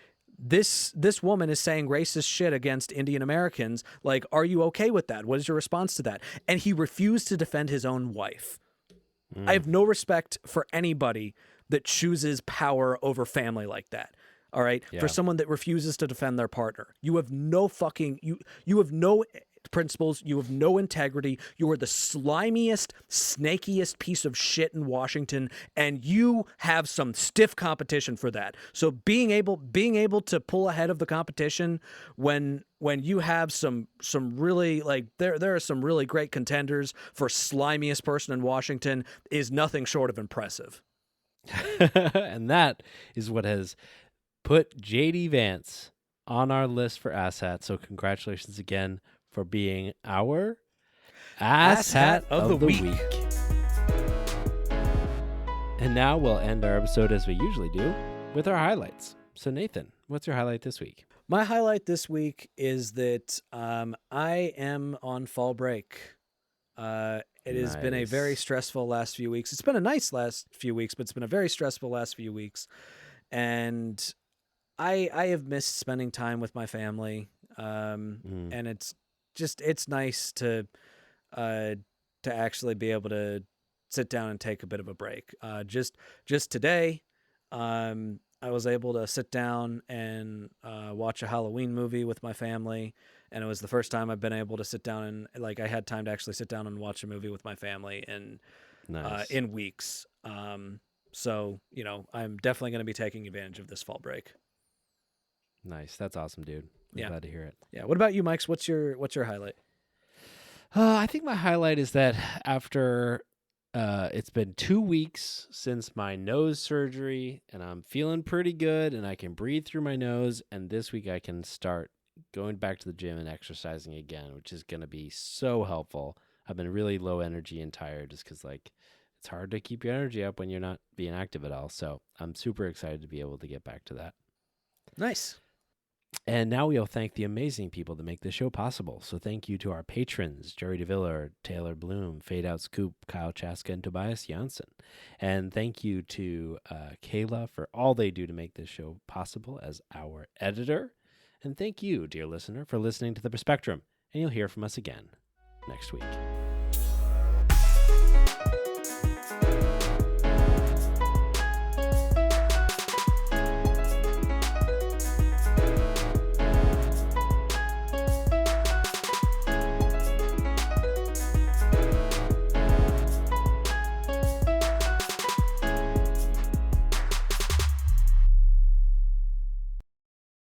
This woman is saying racist shit against Indian Americans. Like, are you okay with that? What is your response to that? And he refused to defend his own wife. I have no respect for anybody that chooses power over family like that. All right. Yeah. For someone that refuses to defend their partner, you have no fucking, you have no principles. You have no integrity. You are the slimiest, snakiest piece of shit in Washington, and you have some stiff competition for that. So being able to pull ahead of the competition when you have some really, like, there are some really great contenders for slimiest person in Washington is nothing short of impressive. And that is what has put JD Vance on our list for asshat. So congratulations again for being our asshat of the week. And now we'll end our episode as we usually do with our highlights. So Nathan, what's your highlight this week? My highlight this week is that I am on fall break. It has been a very Nice. stressful last few weeks. It's been a nice last few weeks, but it's been a very stressful last few weeks. And I have missed spending time with my family. Mm, And it's nice uh, to actually be able to sit down and take a bit of a break. Just today, I was able to sit down and watch a Halloween movie with my family, and it was the first time I've been able to sit down and I had time to actually sit down and watch a movie with my family nice. in weeks. So I'm definitely going to be taking advantage of this fall break. Nice. That's awesome, dude. I'm Yeah, glad to hear it. yeah. What about you, Mike's? What's your highlight? I think my highlight is that after it's been 2 weeks since my nose surgery, and I'm feeling pretty good, and I can breathe through my nose. And this week I can start going back to the gym and exercising again, which is going to be so helpful. I've been really low energy and tired just because it's hard to keep your energy up when you're not being active at all. So I'm super excited to be able to get back to that. Nice. And now we'll thank the amazing people that make this show possible. So thank you to our patrons, Jerry DeViller, Taylor Bloom, Fade Out Scoop, Kyle Chaska, and Tobias Janssen. And thank you to Kayla for all they do to make this show possible as our editor. And thank you, dear listener, for listening to The Perspectrum. And you'll hear from us again next week.